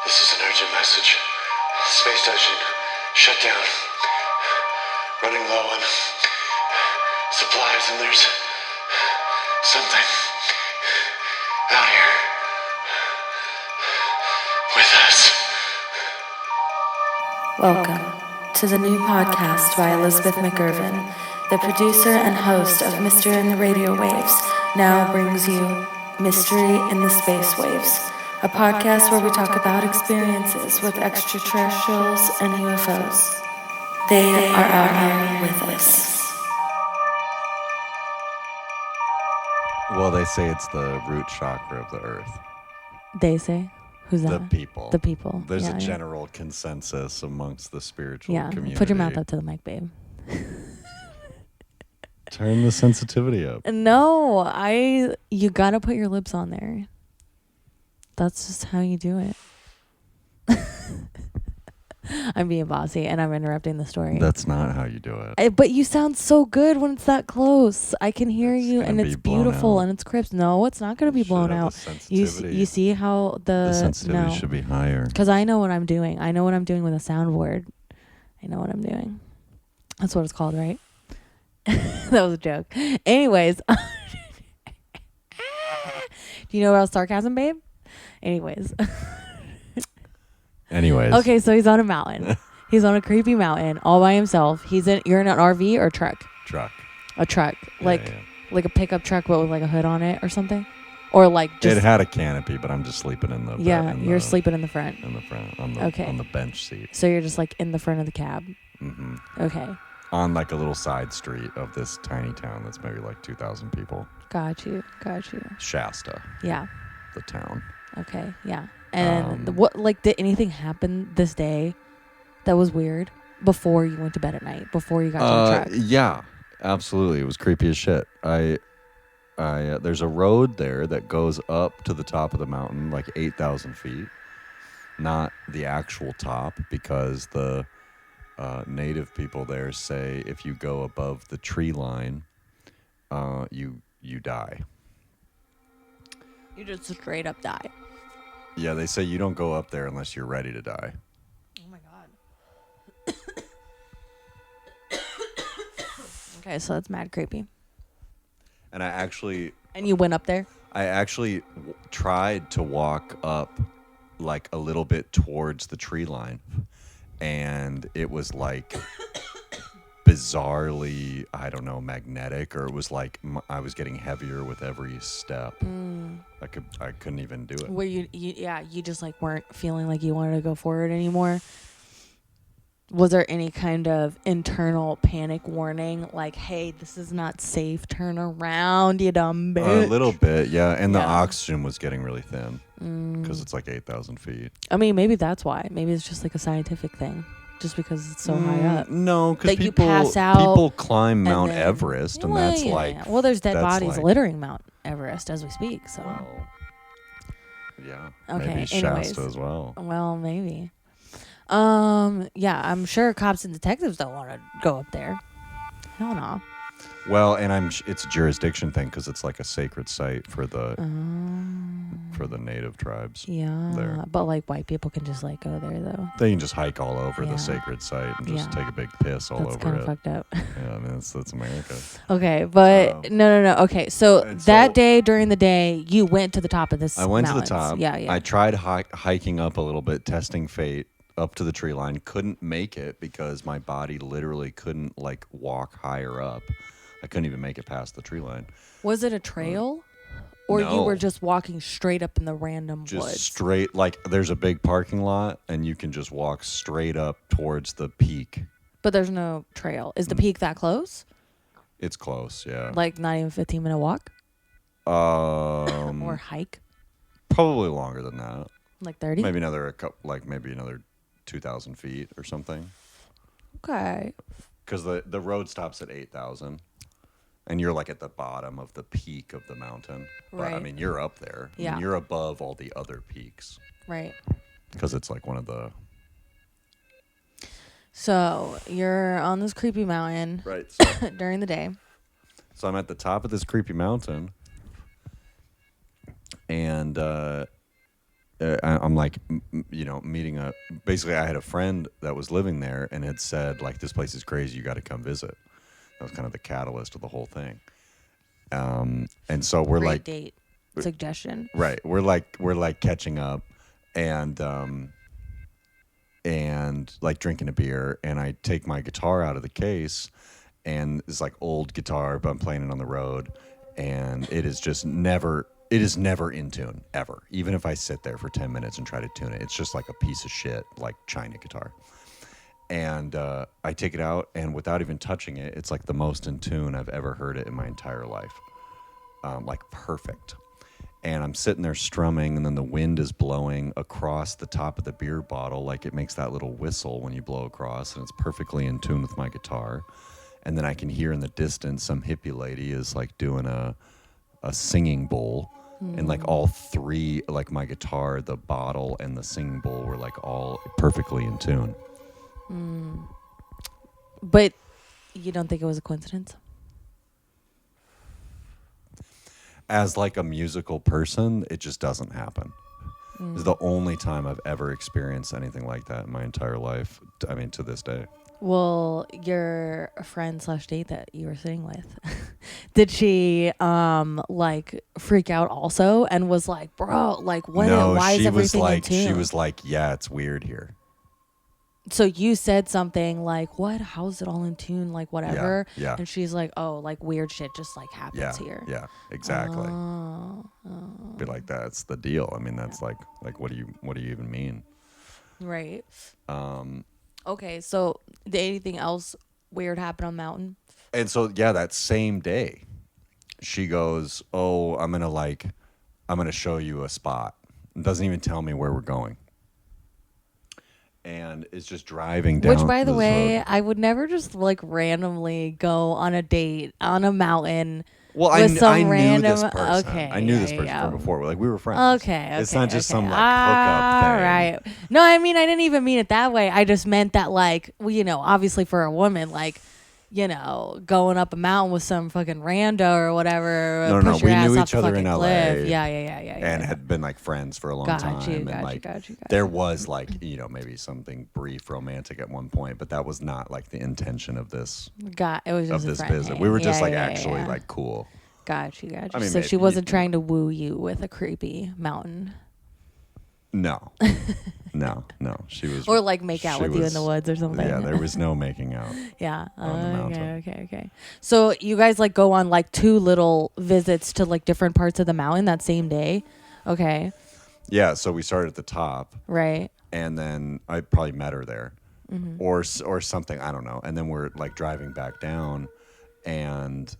This is an urgent message. Space station shut down. Running low on supplies, and there's something out here with us. Welcome to the new podcast by Elizabeth McIrvin, the producer and host of Mystery in the Radio Waves, now brings you Mystery in the Space Waves, a podcast where we talk about experiences with extraterrestrials and UFOs. They are out here with us. Well, they say it's the root chakra of the earth. They say? Who's that? The people. The people. There's Yeah, a general consensus amongst the spiritual community. Put your mouth up to the mic, babe. Turn the sensitivity up. No, you gotta put your lips on there. That's just how you do it. I'm being bossy and I'm interrupting the story. That's not how you do it. But you sound so good when it's that close. I can hear you and it's beautiful and it's crisp. No, it's not going to be blown out. You see how the sensitivity should be higher. Because I know what I'm doing. I know what I'm doing with a soundboard. I know what I'm doing. That's what it's called, right? That was a joke. Anyways. Do you know about sarcasm, babe? Anyways. Okay, so he's on a mountain. He's on a creepy mountain all by himself. You're in an RV or truck? Truck. A truck. Like a pickup truck but with like a hood on it or something? Or like just... It had a canopy, but I'm just sleeping in the... Yeah, you're sleeping in the front. In the front, on the bench seat. So you're just like in the front of the cab? Mm-hmm. Okay. On like a little side street of this tiny town that's maybe like 2,000 people. Got you. SHASTA. Yeah. The town. Okay, yeah. And did anything happen this day that was weird before you went to bed at night, before you got to the truck? Yeah, absolutely. It was creepy as shit. There's a road there that goes up to the top of the mountain, like 8,000 feet. Not the actual top, because the native people there say if you go above the tree line, you die. You just straight up die. Yeah, they say you don't go up there unless you're ready to die. Oh my god. Okay, so that's mad creepy. And And you went up there? I actually tried to walk up like a little bit towards the tree line. And it was like bizarrely, I don't know, magnetic, or it was like I was getting heavier with every step. I couldn't even do it. Where you just like weren't feeling like you wanted to go forward anymore. Was there any kind of internal panic warning, like, "Hey, this is not safe. Turn around, you dumb bitch"? A little bit, yeah. And the oxygen was getting really thin because it's like 8,000 feet. I mean, maybe that's why. Maybe it's just like a scientific thing. Just because it's so high up. No, because pass out people climb Mount Everest, and that's like... Yeah. Well, there's dead bodies littering Mount Everest as we speak, so... Well, yeah. Okay, maybe Shasta as well. Well, maybe. Yeah, I'm sure cops and detectives don't want to go up there. Hell no. Well, and it's a jurisdiction thing because it's like a sacred site for the native tribes. Yeah, there. But like white people can just like go there though. They can just hike all over the sacred site and just take a big piss all over it. That's kind of fucked up. Yeah, I mean that's America. Okay, but no. Okay, so that day during the day, you went to the top of this. I went mountains. to the top. Yeah. I tried hiking up a little bit, testing fate up to the tree line. Couldn't make it because my body literally couldn't like walk higher up. I couldn't even make it past the tree line. Was it a trail? Or no. You were just walking straight up in the random just woods? Straight, like there's a big parking lot and you can just walk straight up towards the peak. But there's no trail. Is the peak that close? It's close, yeah. Like not even 15-minute walk? Or hike? Probably longer than that. Like 30? Maybe another 2,000 feet or something. Okay. Because the road stops at 8,000. And you're like at the bottom of the peak of the mountain. Right. But, I mean, you're up there. Yeah. I mean, you're above all the other peaks. Right. Because it's like one of the... So, you're on this creepy mountain. Right. So, during the day. So, I'm at the top of this creepy mountain. And I'm like, meeting basically I had a friend that was living there and had said like, this place is crazy, you got to come visit. That was kind of the catalyst of the whole thing. And so we're Great like, date suggestion. right. We're like catching up and like drinking a beer, and I take my guitar out of the case, and it's like old guitar, but I'm playing it on the road, and it is never in tune ever. Even if I sit there for 10 minutes and try to tune it, it's just like a piece of shit, like China guitar. And I take it out, and without even touching it, it's like the most in tune I've ever heard it in my entire life. Like perfect. And I'm sitting there strumming, and then the wind is blowing across the top of the beer bottle, like it makes that little whistle when you blow across, and it's perfectly in tune with my guitar. And then I can hear in the distance some hippie lady is like doing a singing bowl. And like all three, like my guitar, the bottle, and the singing bowl were like all perfectly in tune. But you don't think it was a coincidence? As like a musical person, it just doesn't happen. It's the only time I've ever experienced anything like that in my entire life. I mean, to this day. Well, your friend/date that you were sitting with, did she like freak out also and was like, bro, like what? No, why is everything in tune? she was like, yeah, it's weird here. So you said something like, what? How's it all in tune? Like whatever. Yeah. And she's like, oh, like weird shit just like happens here. Yeah, exactly. Be like, that's the deal. I mean, that's like what do you even mean? Right. Okay, so did anything else weird happen on mountain? And so yeah, that same day, she goes, oh, I'm gonna show you a spot. It doesn't even tell me where we're going. And it's just driving down. Which, by the way, road. I would never just like randomly go on a date on a mountain. Well, with I knew random, this person. Okay, I knew this person from before. Like we were friends. Okay, it's not just some like hookup thing. All right. No, I mean I didn't even mean it that way. I just meant that like, well, obviously for a woman, like, going up a mountain with some fucking rando or whatever. No. We knew each other in LA. LA. Yeah. And had been like friends for a long time. Got you. There was like, maybe something brief romantic at one point, but that was not like the intention of this. It was just of this a friend visit. hang. We were just actually like cool. Got you. I mean, so she wasn't trying to woo you with a creepy mountain. No. No. She was. Or like make out with you in the woods or something. Yeah, there was no making out. Yeah. On the mountain. Okay. So you guys like go on like 2 little visits to like different parts of the mountain that same day. Okay. Yeah. So we started at the top. Right. And then I probably met her there, or something. I don't know. And then we're like driving back down, and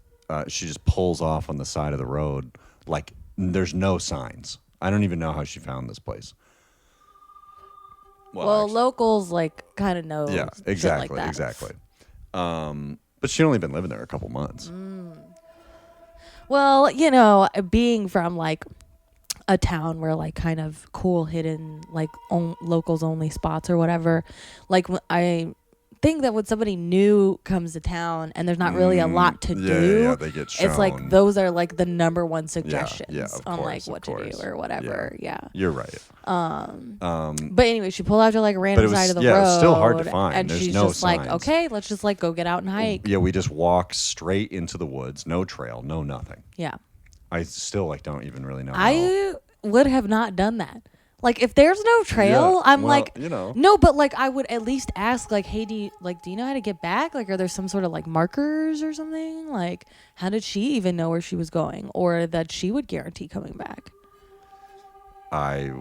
she just pulls off on the side of the road. Like there's no signs. I don't even know how she found this place. Well, actually, locals like kind of know. Yeah, exactly, like exactly. But she'd only been living there a couple months. Well, being from like a town where like kind of cool hidden like locals only spots or whatever, like I think that when somebody new comes to town and there's not really a lot to do, they get shown. It's like those are like the number one suggestions of on course, like what to do or whatever. Yeah. You're right. But anyway, she pulled out to like a random side of the road. Yeah, it's still hard to find. And there's she's no just signs. like, okay, let's just like go get out and hike. Yeah, we just walk straight into the woods, no trail, no nothing. Yeah. I still like don't even really know. I would have not done that. Like if there's no trail, I'm like, no, but like I would at least ask like, hey, do you know how to get back? Like, are there some sort of like markers or something? Like, how did she even know where she was going or that she would guarantee coming back? I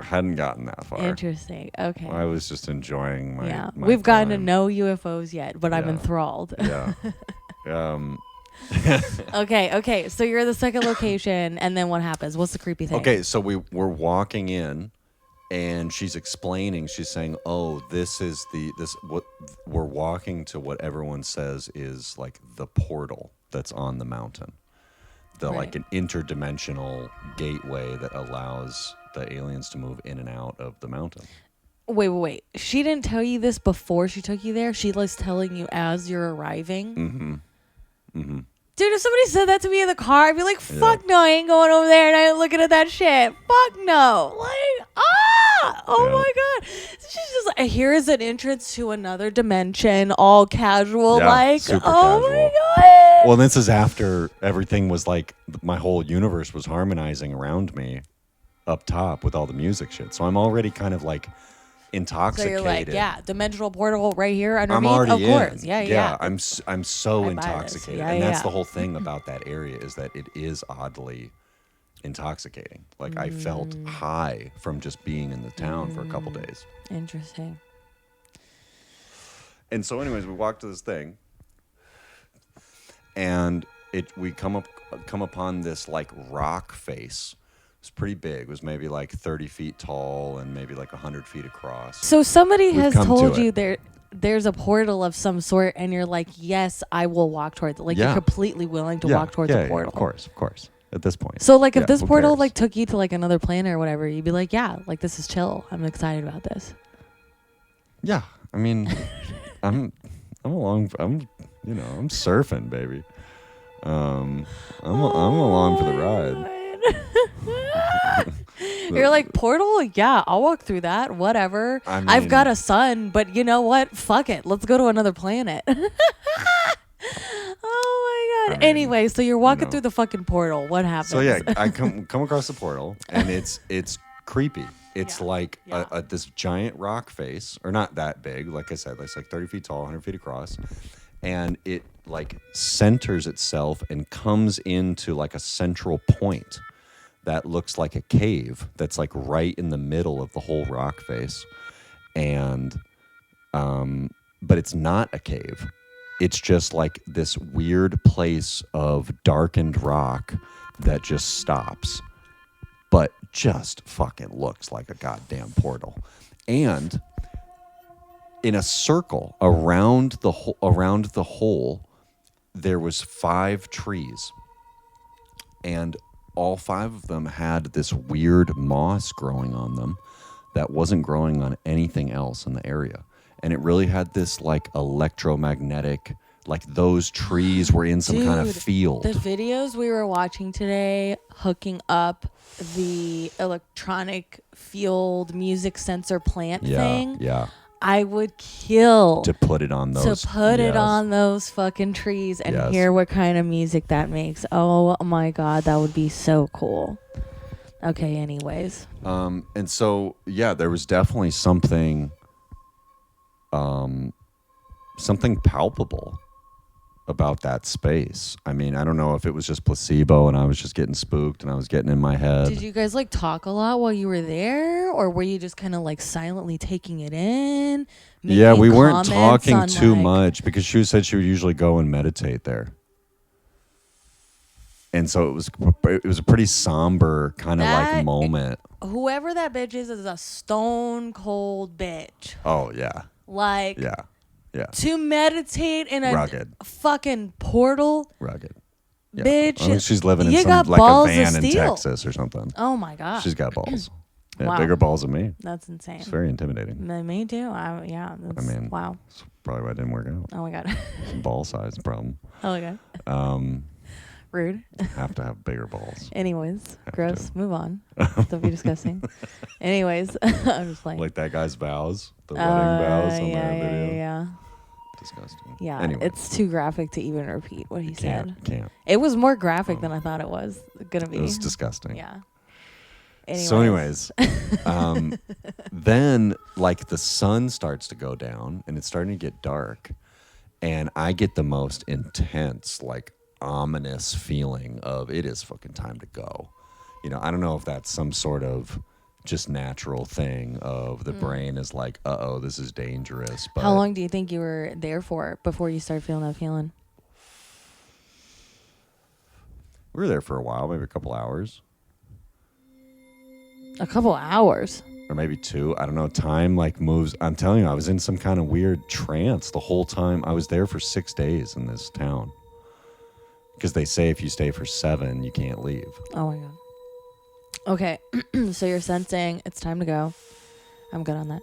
hadn't gotten that far. Interesting. Okay. I was just enjoying my. Yeah, my we've gotten to time. know UFOs yet, but I'm enthralled. Yeah. Okay. So you're at the second location, and then what happens? What's the creepy thing? Okay, so we're walking in, and she's explaining. She's saying, "Oh, this is what we're walking to. What everyone says is like the portal that's on the mountain, like an interdimensional gateway that allows the aliens to move in and out of the mountain." Wait. She didn't tell you this before she took you there. She was telling you as you're arriving. Mm-hmm. Dude, if somebody said that to me in the car, I'd be like, fuck no, I ain't going over there and I ain't looking at that shit. Fuck no. Like, oh my God. She's just like, here is an entrance to another dimension, all casual, like, super oh casual. my God. Well, this is after everything was like, my whole universe was harmonizing around me up top with all the music shit. So I'm already kind of like intoxicated. So you're like, yeah, dimensional portal right here underneath. I'm already of course. in. Yeah. I'm so intoxicated. Yeah, and that's the whole thing about that area is that it is oddly intoxicating. Like I felt high from just being in the town for a couple days. Interesting. And so anyways, we walked to this thing and we come upon this like rock face. It was pretty big. It was maybe like 30 feet tall and maybe like 100 feet across. So somebody has told you there's a portal of some sort, and you're like, yes, I will walk towards it. Like you're completely willing to walk towards a portal. Yeah, of course. At this point. So like if this portal like took you to like another planet or whatever, you'd be like, yeah, like this is chill. I'm excited about this. Yeah. I mean, I'm surfing, baby. I'm along for the ride. You're like, portal? Yeah, I'll walk through that. Whatever. I mean, I've got a son, but you know what? Fuck it. Let's go to another planet. Oh my God. Anyway, so you're walking through the fucking portal. What happens? So yeah, I come across the portal and it's creepy. It's like this giant rock face, or not that big, like I said, it's like 30 feet tall, 100 feet across. And it like centers itself and comes into like a central point that looks like a cave that's like right in the middle of the whole rock face. And but it's not a cave. It's just like this weird place of darkened rock that just stops, but just fucking looks like a goddamn portal. And in a circle around the hole, there was 5 trees, and all 5 of them had this weird moss growing on them that wasn't growing on anything else in the area. And it really had this like electromagnetic, like those trees were in some kind of field. The videos we were watching today, hooking up the electronic field music sensor plant thing. Yeah. I would kill to put it on those. it on those fucking trees and hear what kind of music that makes. Oh my God, that would be so cool. Okay, anyways. And so there was definitely something palpable about that space. I mean, I don't know if it was just placebo and I was just getting spooked and I was getting in my head. Did you guys like talk a lot while you were there, or were you just kind of like silently taking it in? Yeah, we weren't talking too much because she said she would usually go and meditate there. And so it was a pretty somber kind of like moment. Whoever that bitch is a stone cold bitch. Oh, yeah. Like, yeah. To meditate in a rugged fucking portal. Rugged. Yeah. Bitch. I mean, she's living in some like a van in Texas or something. Oh my God. She's got balls. Yeah, wow. Bigger balls than me. That's insane. It's very intimidating. Me too. Wow. That's probably why it didn't work out. Oh my God. Ball size problem. Oh my God. Rude. Have to have bigger balls. Anyways, gross. Move on. Don't be disgusting. Anyways, I'm just playing. Like that guy's vows, the wedding vows on that video. Yeah. Disgusting. Yeah. Anyway. It's too graphic to even repeat what he said. Can't. It was more graphic than I thought it was gonna be. It was disgusting. Yeah. Anyways, then like the sun starts to go down and it's starting to get dark, and I get the most intense like ominous feeling of it is fucking time to go. You know, I don't know if that's some sort of just natural thing of the brain is like, uh-oh, this is dangerous. But how long do you think you were there for before you started feeling that feeling? We were there for a while, maybe a couple hours. A couple hours? Or maybe 2. I don't know. Time like moves. I'm telling you, I was in some kind of weird trance the whole time. I was there for 6 days in this town. Because they say if you stay for 7, you can't leave. Oh, my God. Okay. So you're sensing it's time to go. I'm good on that.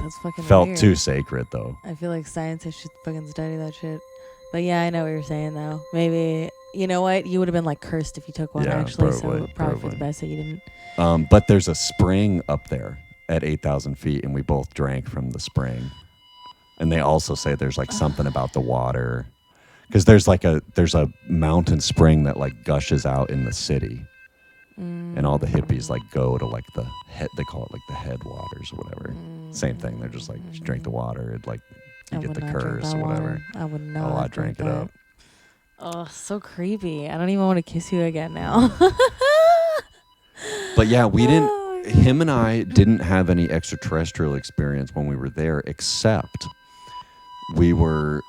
That's fucking Felt weird. too sacred, though. I feel like scientists should fucking study that shit. But yeah, I know what you're saying, though. Maybe, you know what? You would have been, like, cursed if you took one, Yeah, actually. probably, So probably for the best that you didn't. But there's a spring up there at 8,000 feet, and we both drank from the spring. And they also say there's, like, something about the water. Because there's a mountain spring that, like, gushes out in the city. And all the hippies, like, go to, like, they call it, like, the headwaters or whatever. Same thing. They're just, like, you drink the water, it, like, you get the curse or whatever. I would not. Oh, I drank it up. Oh, so creepy. I don't even want to kiss you again now. But yeah, him and I didn't have any extraterrestrial experience when we were there, except we were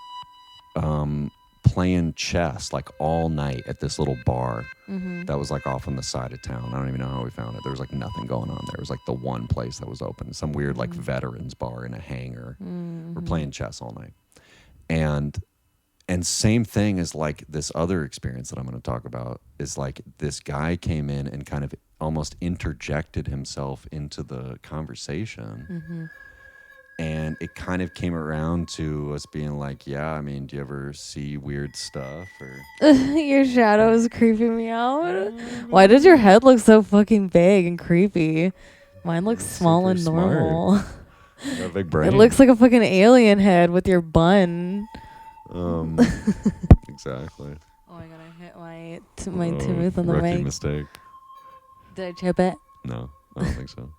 playing chess like all night at this little bar that was like off on the side of town. I don't even know how we found it. There was like nothing going on there. It was like the one place that was open, some weird like veterans bar in a hangar. We're playing chess all night. And same thing as like this other experience that I'm going to talk about is like this guy came in and kind of almost interjected himself into the conversation. And it kind of came around to us being like, yeah, I mean, do you ever see weird stuff? Or Your shadow is creeping me out. Why does your head look so fucking big and creepy? Mine looks small and normal. You got a big brain. It looks like a fucking alien head with your bun. Exactly. Oh my god, I hit my tooth on the rookie mic. mistake. Did I chip it? No, I don't think so.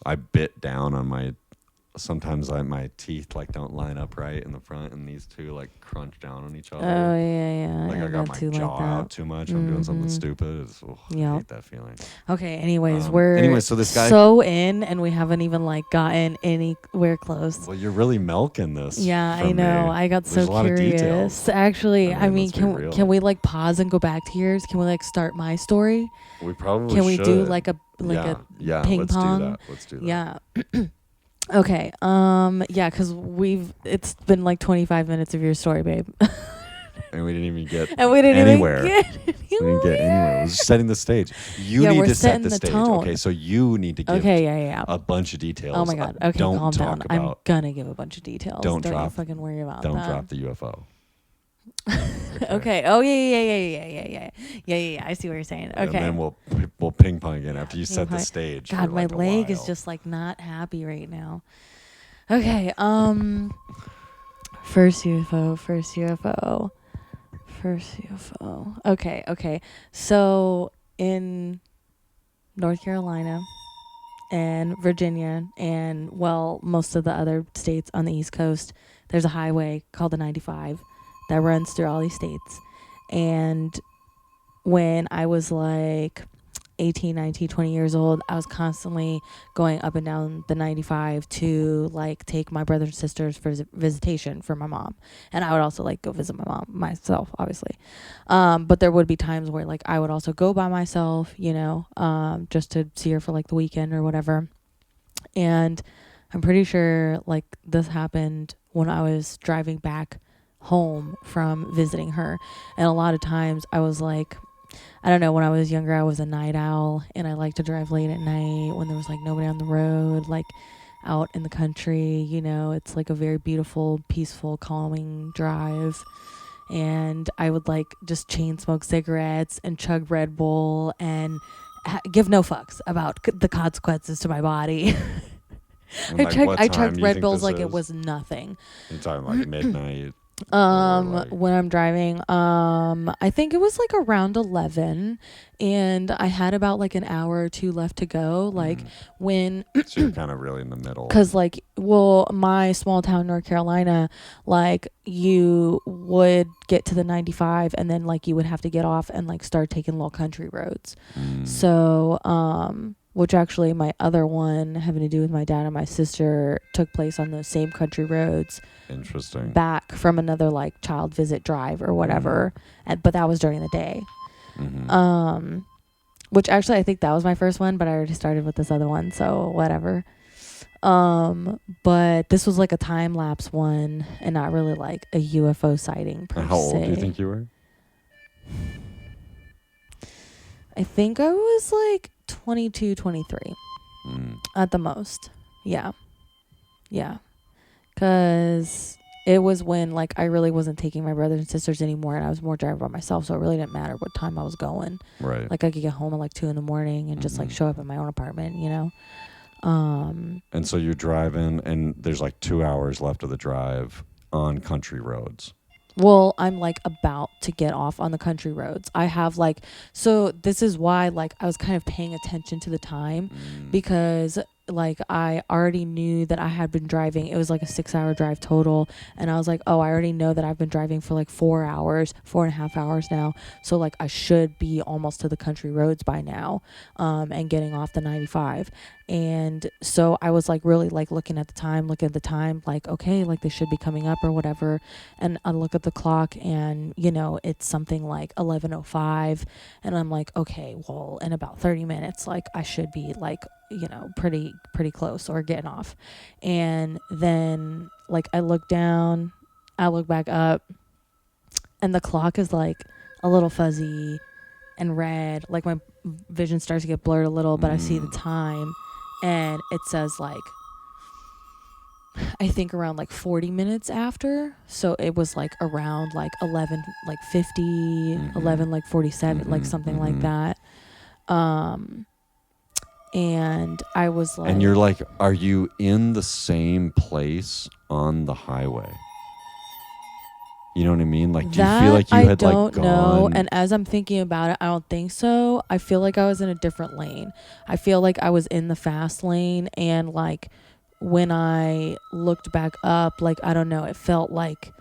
I bit down on my. Sometimes my teeth like don't line up right in the front, and these two like crunch down on each other. Oh yeah. Like I got my jaw out too much. I'm doing something stupid. I hate that feeling. Okay. Anyways, so this guy so in, and we haven't even like gotten anywhere close. Well, you're really milking this. Yeah, I know. I got There's so curious. Actually, I mean, can we like pause and go back to yours? Can we like start my story? We probably can we should. do like a ping pong? Let's do that. Yeah. Okay. Yeah, because it's been like 25 minutes of your story, babe. And we didn't even get anywhere. We didn't get anywhere. It was just setting the stage. You need to set the stage. Tone. Okay, so you need to give a bunch of details. Oh my god. Okay, calm down. I'm gonna give a bunch of details. Don't you fucking worry about that. Don't drop the UFO. Okay. Oh yeah. I see what you're saying. Okay. And then we'll ping pong again after you set the stage. God, my leg is just like not happy right now. Okay. First UFO. Okay. So in North Carolina and Virginia and most of the other states on the East Coast, there's a highway called the 95 that runs through all these states. And when I was like 18, 19, 20 years old, I was constantly going up and down the 95 to like take my brothers and sisters for visitation for my mom. And I would also like go visit my mom myself, obviously. But there would be times where like I would also go by myself, just to see her for like the weekend or whatever. And I'm pretty sure like this happened when I was driving back home from visiting her. And a lot of times I was like, I don't know, when I was younger I was a night owl, and I liked to drive late at night when there was like nobody on the road, like out in the country. It's like a very beautiful, peaceful, calming drive. And I would like just chain smoke cigarettes and chug Red Bull and give no fucks about the consequences to my body. I chugged Red Bulls like it was nothing. You're talking like midnight. When I'm driving, I think it was like around 11, and I had about like an hour or two left to go. Like when so you're kind of really in the middle. 'Cause like, my small town, North Carolina, like you would get to the 95 and then like you would have to get off and like start taking little country roads. So, which actually my other one having to do with my dad and my sister took place on those same country roads. Interesting. Back from another like child visit drive or whatever. But that was during the day. Which actually I think that was my first one, but I already started with this other one, so whatever. But this was like a time lapse one and not really like a UFO sighting per se. How old do you think you were? I think I was like 22, 23 at the most. Yeah. Yeah. Because it was when, like, I really wasn't taking my brothers and sisters anymore, and I was more driving by myself, so it really didn't matter what time I was going. Right. Like, I could get home at, like, 2 in the morning and just, like, show up at my own apartment, you know? And so you're driving, and there's, like, 2 hours left of the drive on country roads. Well, I'm, like, about to get off on the country roads. I have, like... So, this is why, like, I was kind of paying attention to the time, because... like I already knew that I had been driving. It was like a 6-hour drive total, and I was like, oh, I already know that I've been driving for like 4.5 hours now, so like I should be almost to the country roads by now, and getting off the 95. And so I was like really like looking at the time, like, okay, like they should be coming up or whatever. And I look at the clock, and you know, it's something like 11:05, and I'm like, okay, well, in about 30 minutes, like I should be like, you know, pretty close or getting off. And then like I look down, I look back up, and the clock is like a little fuzzy and red. Like my vision starts to get blurred a little, but I see the time, and it says like, I think around like 40 minutes after. So it was like around like 11 like 50, 11 like 47, like something like that. And I was like... And you're like, are you in the same place on the highway? You know what I mean? Like, do you feel like you had like gone... I don't know. And as I'm thinking about it, I don't think so. I feel like I was in a different lane. I feel like I was in the fast lane, and like when I looked back up, like, I don't know, it felt like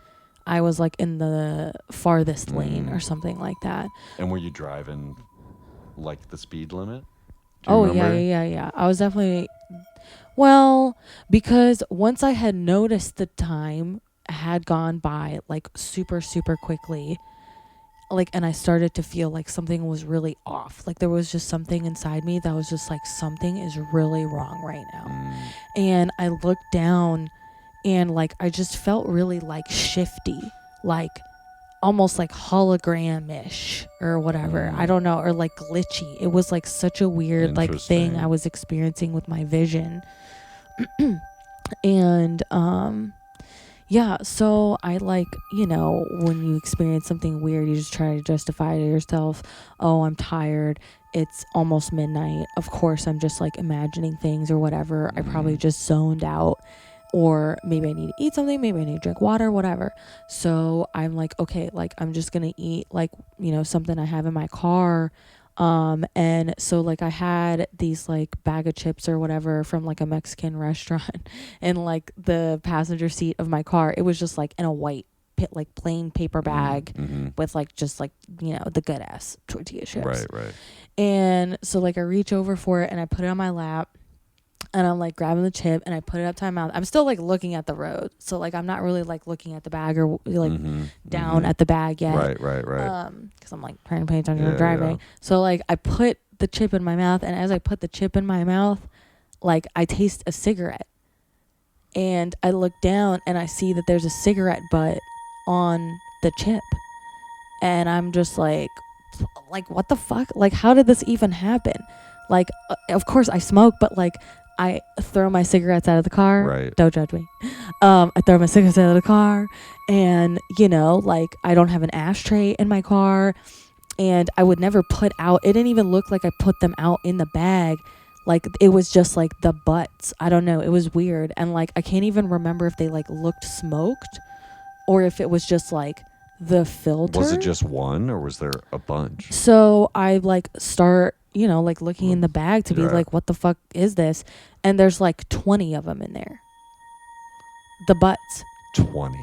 I was like in the farthest lane or something like that. And were you driving like the speed limit? Oh, yeah. I was definitely... Well, because once I had noticed the time had gone by like super quickly, like, and I started to feel like something was really off. Like there was just something inside me that was just like, something is really wrong right now. And I looked down, and like I just felt really like shifty, like almost like hologram-ish or whatever. I don't know, or like glitchy. It was like such a weird like thing I was experiencing with my vision. And yeah, so I like, you know, when you experience something weird, you just try to justify to yourself, oh, I'm tired, it's almost midnight, of course I'm just like imagining things or whatever. I probably just zoned out, or maybe I need to eat something, maybe I need to drink water, whatever. So I'm like, okay, like I'm just gonna eat like, you know, something I have in my car. And so like I had these like bag of chips or whatever from like a Mexican restaurant in like the passenger seat of my car. It was just like in a white like plain paper bag with like just like, you know, the good ass tortilla chips. Right. And so like I reach over for it, and I put it on my lap, and I'm like grabbing the chip, and I put it up to my mouth. I'm still like looking at the road, so like I'm not really like looking at the bag or like down at the bag yet. Right. Because I'm like trying to pay attention to driving. Yeah. So like I put the chip in my mouth, and as I put the chip in my mouth, like I taste a cigarette, and I look down, and I see that there's a cigarette butt on the chip, and I'm just like what the fuck? Like, how did this even happen? Like, of course I smoke, but like I throw my cigarettes out of the car. Right. Don't judge me. I throw my cigarettes out of the car, and you know, like I don't have an ashtray in my car, and I would never put out. It didn't even look like I put them out in the bag. Like it was just like the butts. I don't know. It was weird, and like I can't even remember if they like looked smoked, or if it was just like the filter. Was it just one, or was there a bunch? So I like start, you know, like looking in the bag to be like, what the fuck is this? And there's like 20 of them in there. The butts. 20.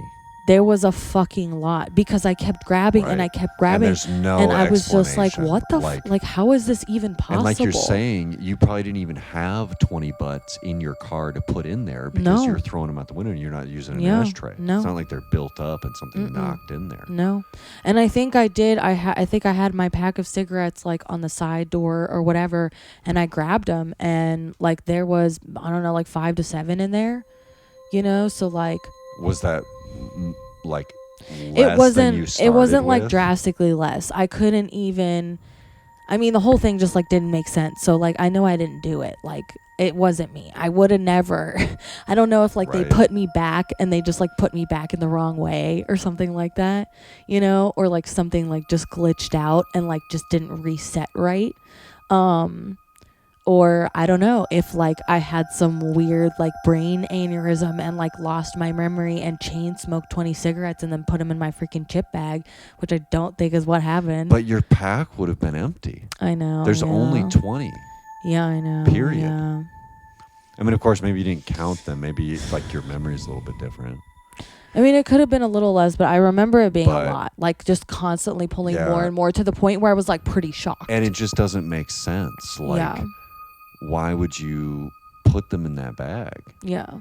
There was a fucking lot, because I kept grabbing and I kept grabbing. And there's no and I was just like, what the like how is this even possible? And like you're saying, you probably didn't even have 20 butts in your car to put in there, because you're throwing them out the window and you're not using an ashtray. No. It's not like they're built up and something knocked in there. No. And I think I did. I think I had my pack of cigarettes like on the side door or whatever, and I grabbed them, and like there was, I don't know, like 5 to 7 in there, you know? So like, was that like less than you started it wasn't like with? drastically less. I I mean, the whole thing just like didn't make sense. So like I know I didn't do it. Like it wasn't me. I would have never. I don't know if like they put me back and they just like put me back in the wrong way or something like that, or like something like just glitched out and like just didn't reset right. Or I don't know if like I had some weird like brain aneurysm and like lost my memory and chain smoked 20 cigarettes and then put them in my freaking chip bag, which I don't think is what happened. But your pack would have been empty. I know. There's only 20. Yeah, I know. Period. Yeah. I mean, of course, maybe you didn't count them. Maybe like your memory's a little bit different. I mean, it could have been a little less, but I remember it being a lot. Like just constantly pulling more and more to the point where I was like pretty shocked. And it just doesn't make sense. Like, why would you put them in that bag? Yeah.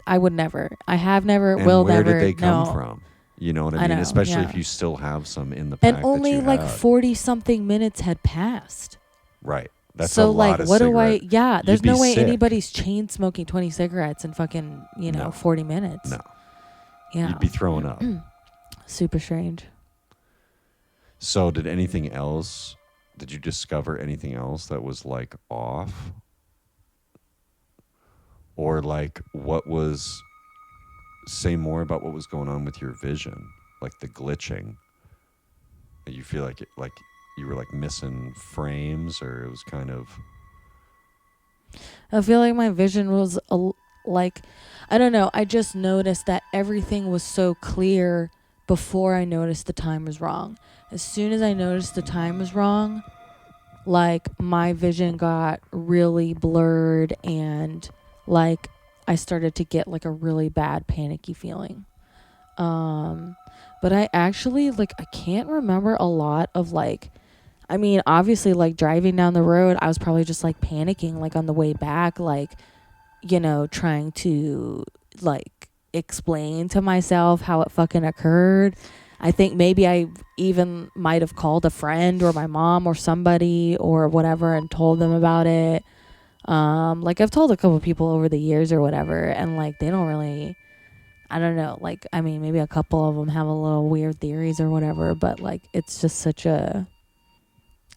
I would never. I have never, and will where never. Where did they come from? You know what I mean? Especially if you still have some in the pack. And only that you like had. 40-something minutes had passed. Right. That's so a lot of what cigarette. do I, there's no way sick. anybody's chain smoking 20 cigarettes in fucking, 40 minutes. No. Yeah. You'd be throwing up. Super strange. So did you discover anything else that was like off? Or like say more about what was going on with your vision, like the glitching. You feel like you were like missing frames, or it was kind of. I feel like my vision was I don't know. I just noticed that everything was so clear before I noticed the time was wrong. As soon as I noticed the time was wrong, like my vision got really blurred and like I started to get like a really bad panicky feeling. But I actually I can't remember a lot of I mean, obviously like driving down the road, I was probably just like panicking like on the way back, like, trying to like explain to myself how it fucking occurred. I think maybe I even might have called a friend or my mom or somebody or whatever and told them about it. Like I've told a couple people over the years or whatever, and like they don't really, I don't know, like, I mean, maybe a couple of them have a little weird theories or whatever, but like it's just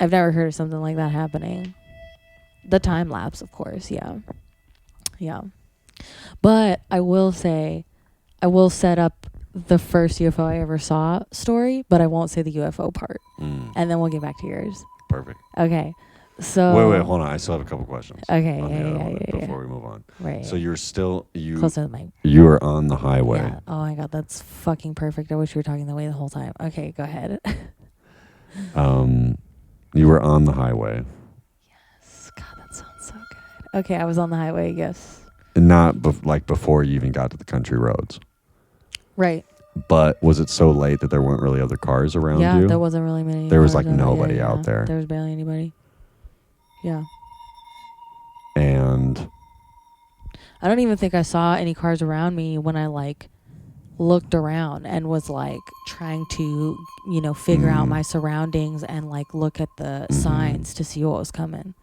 I've never heard of something like that happening. The time lapse, of course, yeah. But I will say, I will set up the first UFO I ever saw story, but I won't say the UFO part. And then we'll get back to yours. Perfect. Okay. So wait, hold on. I still have a couple questions. Okay, before we move on. Right. So you're still close to the mic. You were on the highway. Yeah. Oh my god, that's fucking perfect. I wish you were talking the way the whole time. Okay, go ahead. You were on the highway. Yes. God, that sounds so good. Okay, I was on the highway. Yes. And not before you even got to the country roads. Right. But was it so late that there weren't really other cars around you? Yeah, there wasn't really many. There was like nobody out there. There was barely anybody. Yeah. And I don't even think I saw any cars around me when I like looked around and was like trying to, figure out my surroundings and like look at the signs to see what was coming.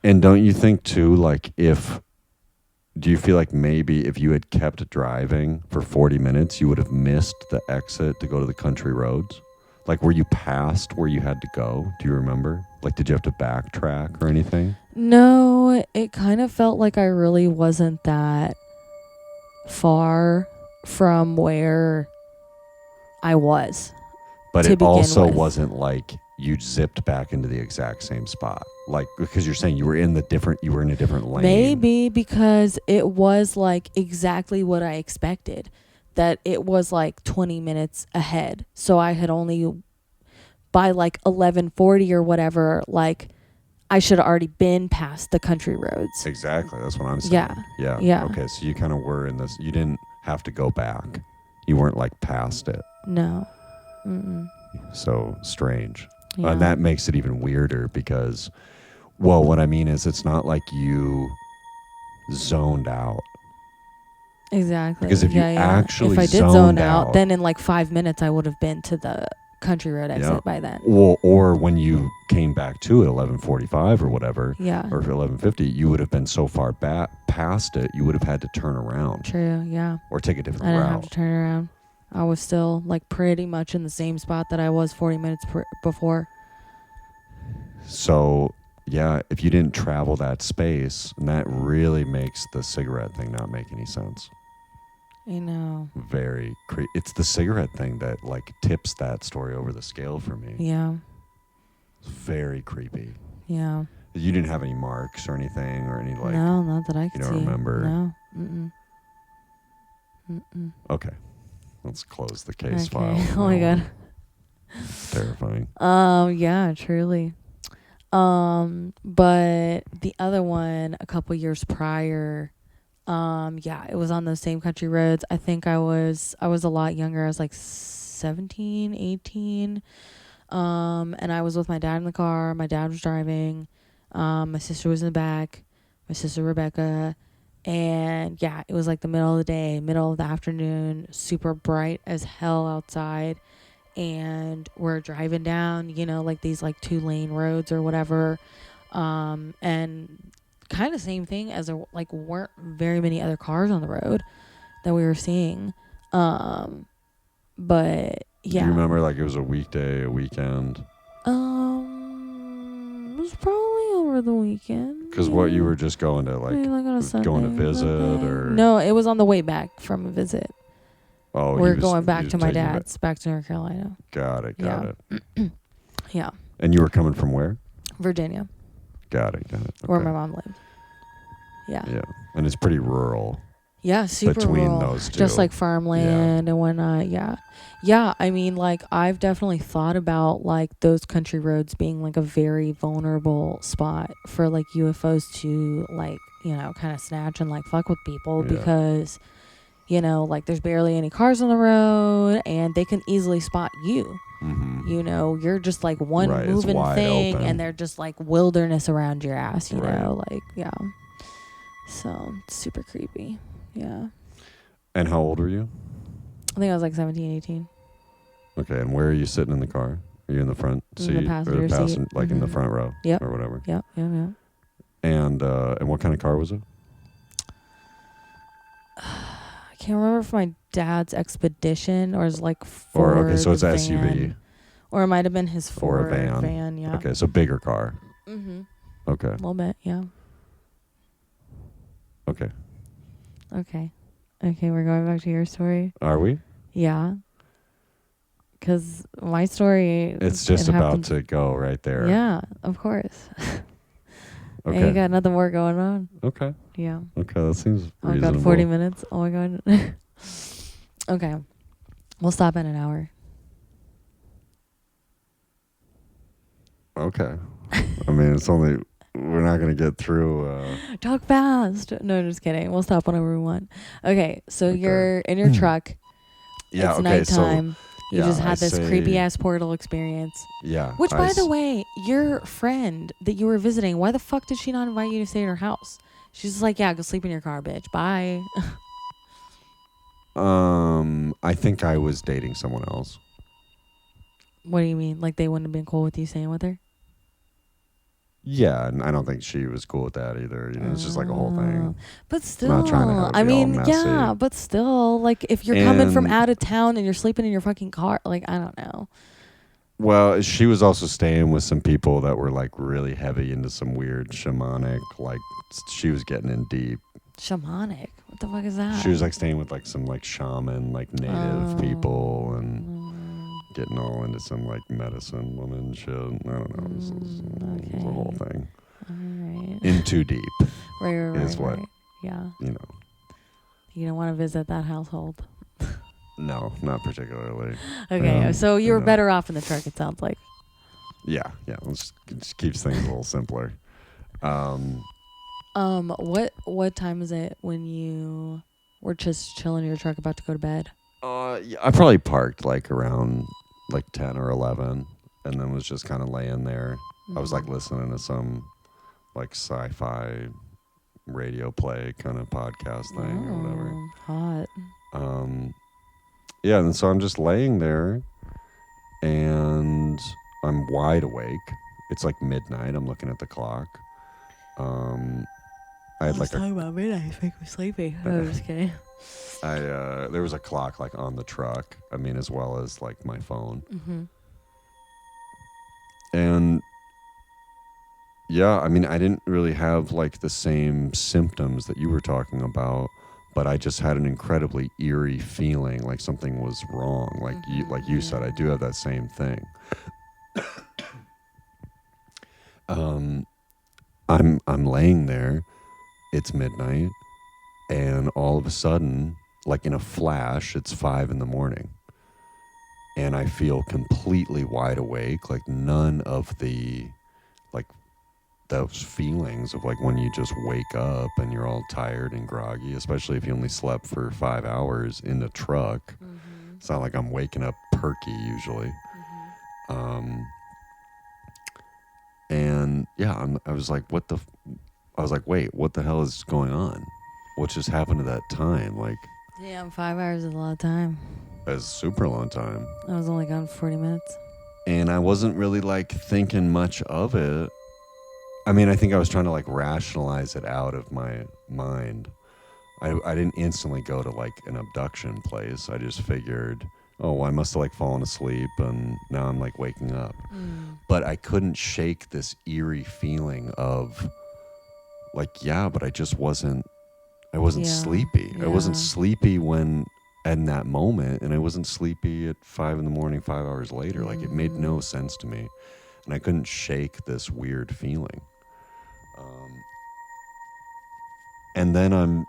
And don't you think too, like do you feel like maybe if you had kept driving for 40 minutes, you would have missed the exit to go to the country roads? Like, were you past where you had to go? Do you remember? Like, did you have to backtrack or anything? No, it kind of felt like I really wasn't that far from where I was. But it also wasn't like you zipped back into the exact same spot. Like, because you're saying you were in a different lane. Maybe because it was like exactly what I expected. That it was like 20 minutes ahead. So I had only, by like 11:40 or whatever, like I should have already been past the country roads. Exactly. That's what I'm saying. Yeah. Okay. So you kind of were in this, you didn't have to go back. You weren't like past it. No. Mm-mm. So strange. Yeah. And that makes it even weirder because, well, what I mean is it's not like you zoned out. Exactly. Because if you actually if I did zone out, then in like 5 minutes I would have been to the country road exit by then. Well, or when you came back to it 11:45 or whatever, or 11:50, you would have been so far back past it, you would have had to turn around. True, yeah. Or take a different route. I didn't have to turn around. I was still like pretty much in the same spot that I was 40 minutes before. So, yeah, if you didn't travel that space, and that really makes the cigarette thing not make any sense. I know. Very it's the cigarette thing that like tips that story over the scale for me. Yeah. It's very creepy. Yeah. You didn't have any marks or anything or any like. No, not that I could see. Remember? No. Mm-mm. Mm-mm. Okay, let's close the case file. Oh my god. Terrifying. Yeah, truly. But the other one a couple years prior, yeah, it was on those same country roads. I think I was a lot younger. I was like 17, 18. And I was with my dad in the car. My dad was driving. My sister was in the back. My sister Rebecca. And yeah, it was like the middle of the day, middle of the afternoon, super bright as hell outside. And we're driving down, like these like 2-lane roads or whatever. And kind of same thing as there like weren't very many other cars on the road that we were seeing. But yeah. Do you remember like it was a weekday, a weekend? It was probably over the weekend. Because what you were just going to like on a Sunday, going to visit or no, it was on the way back from a visit. Oh, we're going back to my dad's, back to North Carolina. Got it. Yeah. And you were coming from where? Virginia. Got it. Okay. Where my mom lived. Yeah. Yeah, and it's pretty rural. Yeah, super between rural. Those two. Just like farmland and whatnot. Yeah. I mean, like I've definitely thought about like those country roads being like a very vulnerable spot for like UFOs to like kind of snatch and like fuck with people because like there's barely any cars on the road and they can easily spot you. Mm-hmm. You're just like one moving thing open. and they're just like wilderness around your ass. You know, like so it's super creepy. Yeah. And how old were you? I think I was like 17, 18. Okay, and where are you sitting in the car? Are you in the front seat? In the passenger seat. Like in the front row? Yep. Or whatever? Yep. And what kind of car was it? I can't remember if my dad's Expedition or his like Ford okay, so it's van. SUV. Or it might have been his Ford or a van, yeah. Okay, so bigger car. Mm-hmm. Okay. A little bit, yeah. Okay. Okay, we're going back to your story. Are we? Yeah. Because my story... It's just about to go right there. Yeah, of course. Okay. And you got nothing more going on. Okay. Yeah. Okay, that seems reasonable. Oh my God, 40 minutes. Oh my God. Okay. We'll stop at an hour. Okay. I mean, it's only... We're not going to get through... Talk fast. No, just kidding. We'll stop whenever we want. Okay, so you're in your truck. Yeah, it's okay, nighttime. So, you just had this creepy-ass portal experience. Yeah. Which, by the way, your friend that you were visiting, why the fuck did she not invite you to stay at her house? She's just like, yeah, go sleep in your car, bitch. Bye. I think I was dating someone else. What do you mean? Like they wouldn't have been cool with you staying with her? Yeah, and I don't think she was cool with that either. You know, it's just like a whole thing. But still, not trying to have it be all messy. yeah, but still, like if you're coming from out of town and you're sleeping in your fucking car, like I don't know. Well, she was also staying with some people that were like really heavy into some weird shamanic, like she was getting in deep. Shamanic? What the fuck is that? She was like staying with like some like shaman, like native people and getting all into some like medicine woman shit. I don't know. It was a whole thing. All right. In too deep. Right. Is what. Yeah. You know. You don't want to visit that household. No, not particularly. Okay, so you were better off in the truck, it sounds like. Yeah. It just keeps things a little simpler. What time is it when you were just chilling in your truck about to go to bed? Yeah, I probably parked like around like 10 or 11 and then was just kind of laying there. Mm-hmm. I was like listening to some like sci-fi radio play kind of podcast thing or whatever. Hot. Yeah, and so I'm just laying there and I'm wide awake. It's like midnight. I'm looking at the clock. I had like talking about midnight. Make me sleepy. No, I'm just kidding. There was a clock like on the truck. I mean, as well as like my phone. Mm-hmm. And Yeah, I mean, I didn't really have like the same symptoms that you were talking about, but I just had an incredibly eerie feeling, like something was wrong. Like you said, I do have that same thing. I'm laying there. It's midnight, and all of a sudden, like in a flash, it's 5 a.m, and I feel completely wide awake. Like none of the like those feelings of like when you just wake up and you're all tired and groggy, especially if you only slept for 5 hours in the truck. It's not like I'm waking up perky usually. And yeah, I was like, I was like, wait, what the hell is going on? What just happened at that time? Like, Damn, 5 hours is a lot of time. That's a super long time. I was only gone for 40 minutes. And I wasn't really like thinking much of it. I mean, I think I was trying to like rationalize it out of my mind. I didn't instantly go to like an abduction place. I just figured, oh, I must have like fallen asleep and now I'm like waking up. But I couldn't shake this eerie feeling of like, yeah, but I wasn't sleepy. Yeah. I wasn't sleepy when in that moment, and I wasn't sleepy at 5 a.m, 5 hours later. Like it made no sense to me. And I couldn't shake this weird feeling. And then I'm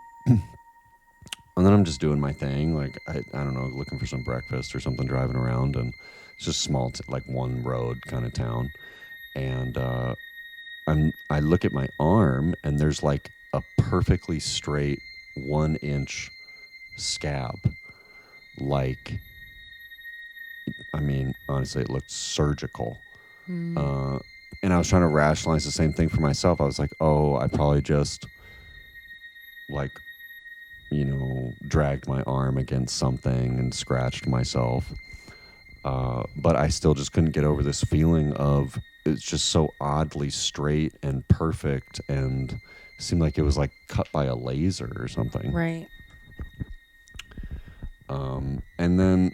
just doing my thing. Like, I don't know, looking for some breakfast or something, driving around, and it's just small, like one road kind of town. And I look at my arm, and there's like a perfectly straight 1-inch scab. Like, I mean, honestly, it looked surgical. And I was trying to rationalize the same thing for myself. I was like, oh, I probably just like, dragged my arm against something and scratched myself. But I still just couldn't get over this feeling of it's just so oddly straight and perfect, and seemed like it was like cut by a laser or something. Right. And then,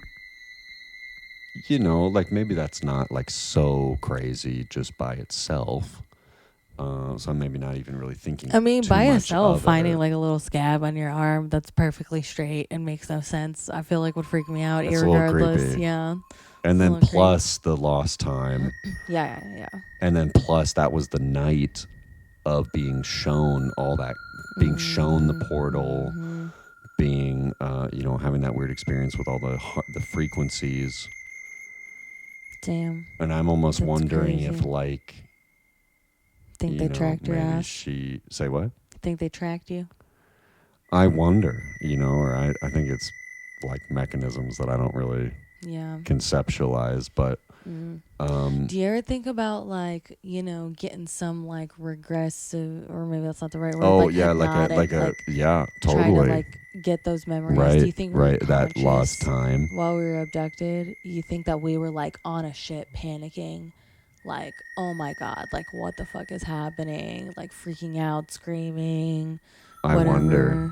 like maybe that's not like so crazy just by itself. So I'm maybe not even really thinking. I mean, too by much itself, of finding it. like a little scab on your arm that's perfectly straight and makes no sense, I feel like would freak me out. That's a little Irregardless, creepy. yeah. And then plus the lost time. Yeah. And then plus that was the night of being shown all that, being shown the portal, being, having that weird experience with all the frequencies. Damn. And I'm almost That's wondering crazy. if like, Think they tracked your maybe ass? she say what? Think they tracked you? I wonder, or I think it's like mechanisms that I don't really conceptualize, but do you ever think about like, getting some like regressive, or maybe that's not the right word? Oh like yeah, hypnotic, yeah, try totally. to like get those memories. Right, Do you think we were that lost conscious time. while we were abducted? You think that we were like on a ship panicking, like, oh my god, like what the fuck is happening? Like freaking out, screaming. I wonder.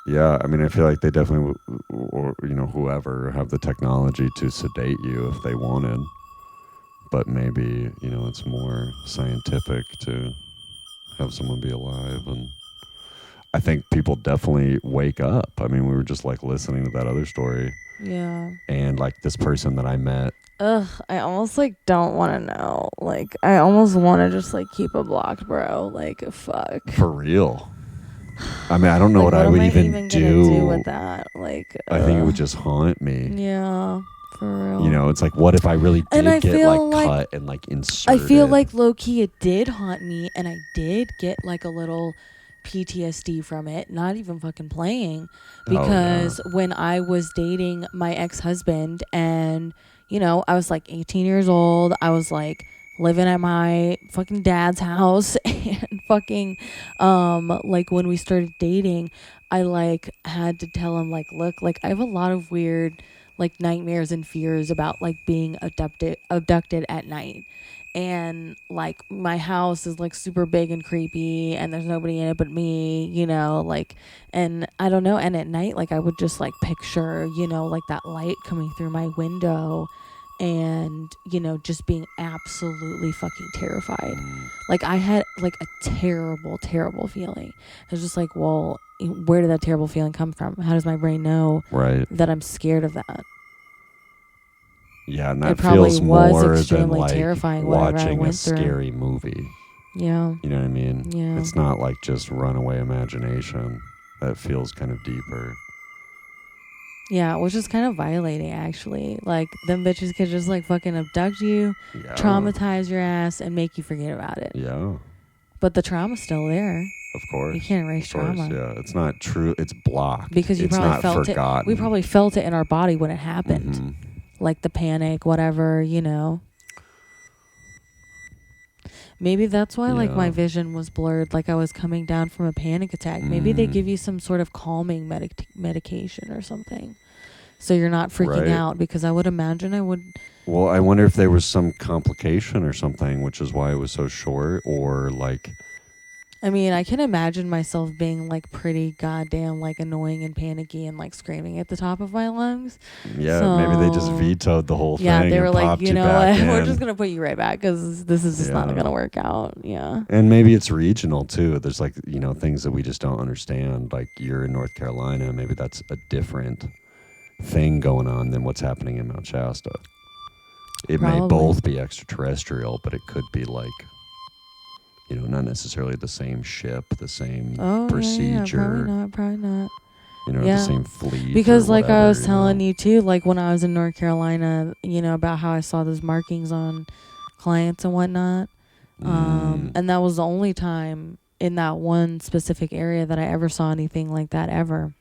Yeah, I mean, I feel like they definitely, or whoever, have the technology to sedate you if they wanted. But maybe, it's more scientific to have someone be alive. And I think people definitely wake up. I mean, we were just like listening to that other story. Yeah. And like this person that I met. Ugh, I almost like don't want to know. Like, I almost want to just like keep it blocked, bro. Like, fuck. For real. I mean, I don't know like, what I would even gonna do with that. Like, I think it would just haunt me. Yeah, for real. It's like, what if I really did get like cut and like inserted? I feel like low key it did haunt me, and I did get like a little PTSD from it. Not even fucking playing, because when I was dating my ex-husband, and I was like 18 years old, I was like living at my fucking dad's house, and fucking like when we started dating, I like had to tell him like, look, like I have a lot of weird like nightmares and fears about like being abducted at night, and like my house is like super big and creepy, and there's nobody in it but me, like, and I don't know, and at night like I would just like picture like that light coming through my window, and just being absolutely fucking terrified. Like I had like a terrible feeling. I was just like, well, where did that terrible feeling come from? How does my brain know that I'm scared of that? Yeah, and that it probably feels was more extremely than like terrifying watching a scary movie. Yeah. You know what I mean? Yeah. It's not like just runaway imagination. That feels kind of deeper. Yeah, which is kind of violating, actually. Like, them bitches could just, like, fucking abduct you, traumatize your ass, and make you forget about it. Yeah. But the trauma's still there. Of course. You can't erase trauma. Yeah, it's not true. It's blocked. Because you probably felt forgotten. it. We probably felt it in our body when it happened. Mm-hmm. Like the panic, whatever, Maybe that's why, like, my vision was blurred. Like, I was coming down from a panic attack. Maybe they give you some sort of calming medication or something, so you're not freaking out. Because I would imagine I would. Well, I wonder if there was some complication or something, which is why it was so short, or like. I mean, I can imagine myself being like pretty goddamn like annoying and panicky and like screaming at the top of my lungs. Yeah, so, maybe they just vetoed the whole thing. Yeah, they were like, you know what, we're just gonna put you right back because this is just not gonna work out. Yeah. And maybe it's regional too. There's like things that we just don't understand. Like you're in North Carolina, maybe that's a different thing going on than what's happening in Mount Shasta. It may both be extraterrestrial, but it could be like. Not necessarily the same ship, the same procedure. Yeah, probably not. The same fleet. Because like I was telling you too, like when I was in North Carolina, about how I saw those markings on clients and whatnot. And that was the only time in that one specific area that I ever saw anything like that ever.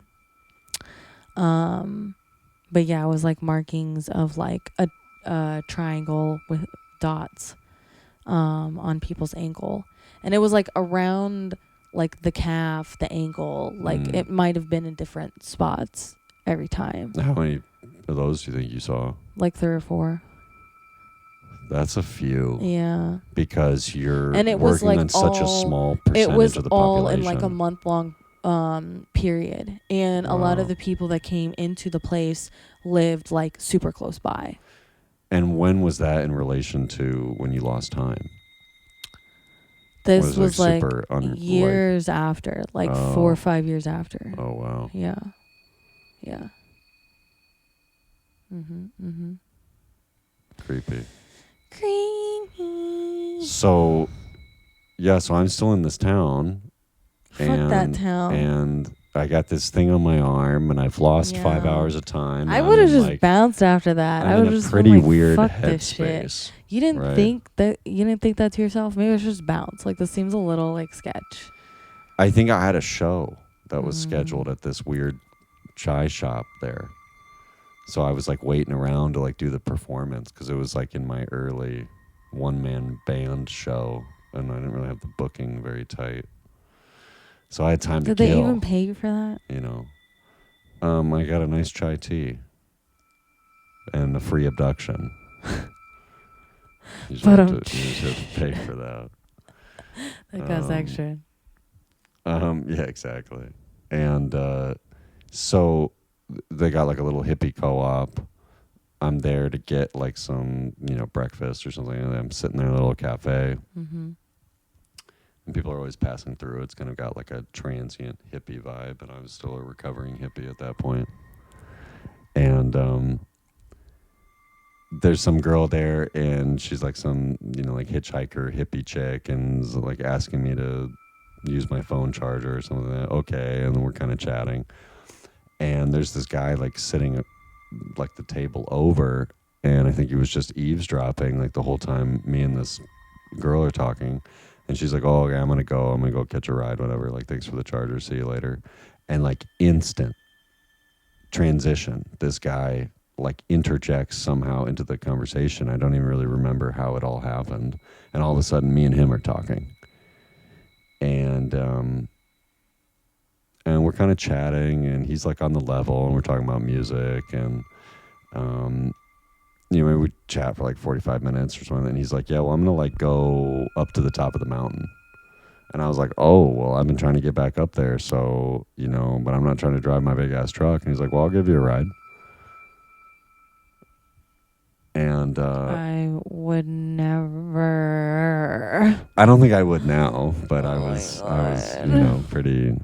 But yeah, it was like markings of like a triangle with dots on people's ankle. And it was like around like the calf, the ankle, like it might have been in different spots every time. How many of those do you think you saw? Like 3 or 4. That's a few. Yeah. Because you're and it working was like on such a small percentage of the population. It was all in like a month-long period. And a lot of the people that came into the place lived like super close by. And when was that in relation to when you lost time? This was like years after, like 4 or 5 years after. Oh, wow. Yeah. Yeah. Creepy. So, so I'm still in this town. Fuck that town. And I got this thing on my arm, and I've lost 5 hours of time. I would have just bounced after that. I would just pretty weird fuck this shit. You didn't think that to yourself? Maybe I should just bounce. Like, this seems a little like sketch. I think I had a show that was scheduled at this weird chai shop there. So I was like waiting around to like do the performance because it was like in my early one-man band show, and I didn't really have the booking very tight. So I had time to kill. Did they even pay you for that? I got a nice chai tea and a free abduction. You just have to pay for that. That costs extra. Yeah, exactly. And so they got like a little hippie co-op. I'm there to get like some, breakfast or something. And I'm sitting there in a little cafe. Mm-hmm. And people are always passing through. It's kind of got like a transient hippie vibe, and I was still a recovering hippie at that point. And there's some girl there, and she's like some, like hitchhiker hippie chick, and is like asking me to use my phone charger or something like that. Okay, and then we're kind of chatting. And there's this guy like sitting at like the table over, and I think he was just eavesdropping like the whole time me and this girl are talking. And she's like, oh, okay, I'm going to go catch a ride, whatever. Like, thanks for the charger. See you later. And like instant transition. This guy like interjects somehow into the conversation. I don't even really remember how it all happened. And all of a sudden me and him are talking. And we're kind of chatting, and he's like on the level, and we're talking about music, and maybe we chat for like 45 minutes or something, and he's like, yeah, well, I'm gonna like go up to the top of the mountain. And I was like, oh, well, I've been trying to get back up there, so but I'm not trying to drive my big ass truck. And he's like, well, I'll give you a ride. And I would never. I don't think I would now, but I was pretty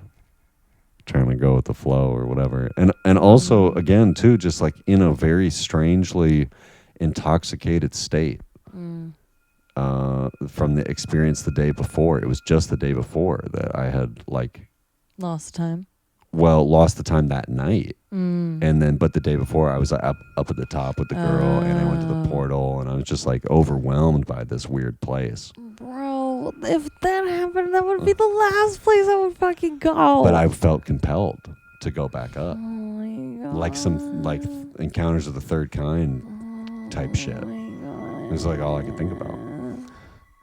trying to go with the flow or whatever. And also again too, just like in a very strangely intoxicated state. From the experience the day before. It was just the day before that I had like lost time the time that night. And then but the day before I was up at the top with the girl, and I went to the portal, and I was just like overwhelmed by this weird place. Bro, if that happened, that would be the last place I would fucking go. But I felt compelled to go back up. Oh my God. Like some like Encounters of the Third Kind type shit. It was like all I could think about.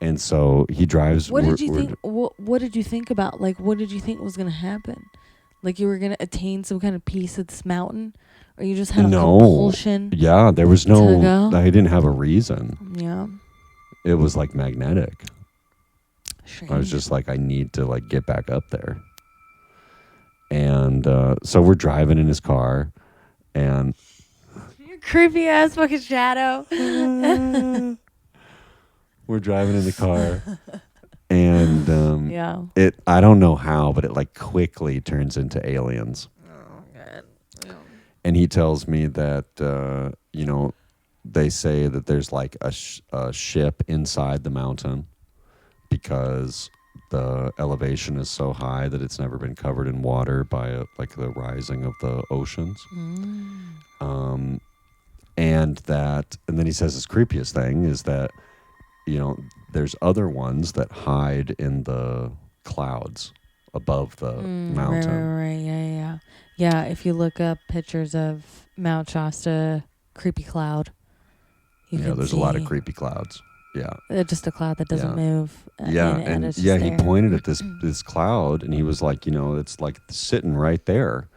And so he drives. What did you think? What did you think about? Like, what did you think was gonna happen? Like, you were gonna attain some kind of peace at this mountain, or you just had a compulsion? Yeah, there was no. I didn't have a reason. Yeah. It was like magnetic. Strange. I was just like, I need to like get back up there. And so we're driving in his car, and your creepy ass fucking shadow. We're driving in the car, and I don't know how, but it like quickly turns into aliens. Oh God. Yeah. And he tells me that they say that there's like a ship inside the mountain because the elevation is so high that it's never been covered in water by like the rising of the oceans. And then he says his creepiest thing is that there's other ones that hide in the clouds above the mountain. Right. Yeah. If you look up pictures of Mount Shasta, creepy cloud. There's a lot of creepy clouds. Yeah. Just a cloud that doesn't move. And he pointed at this cloud, and he was like, it's like sitting right there.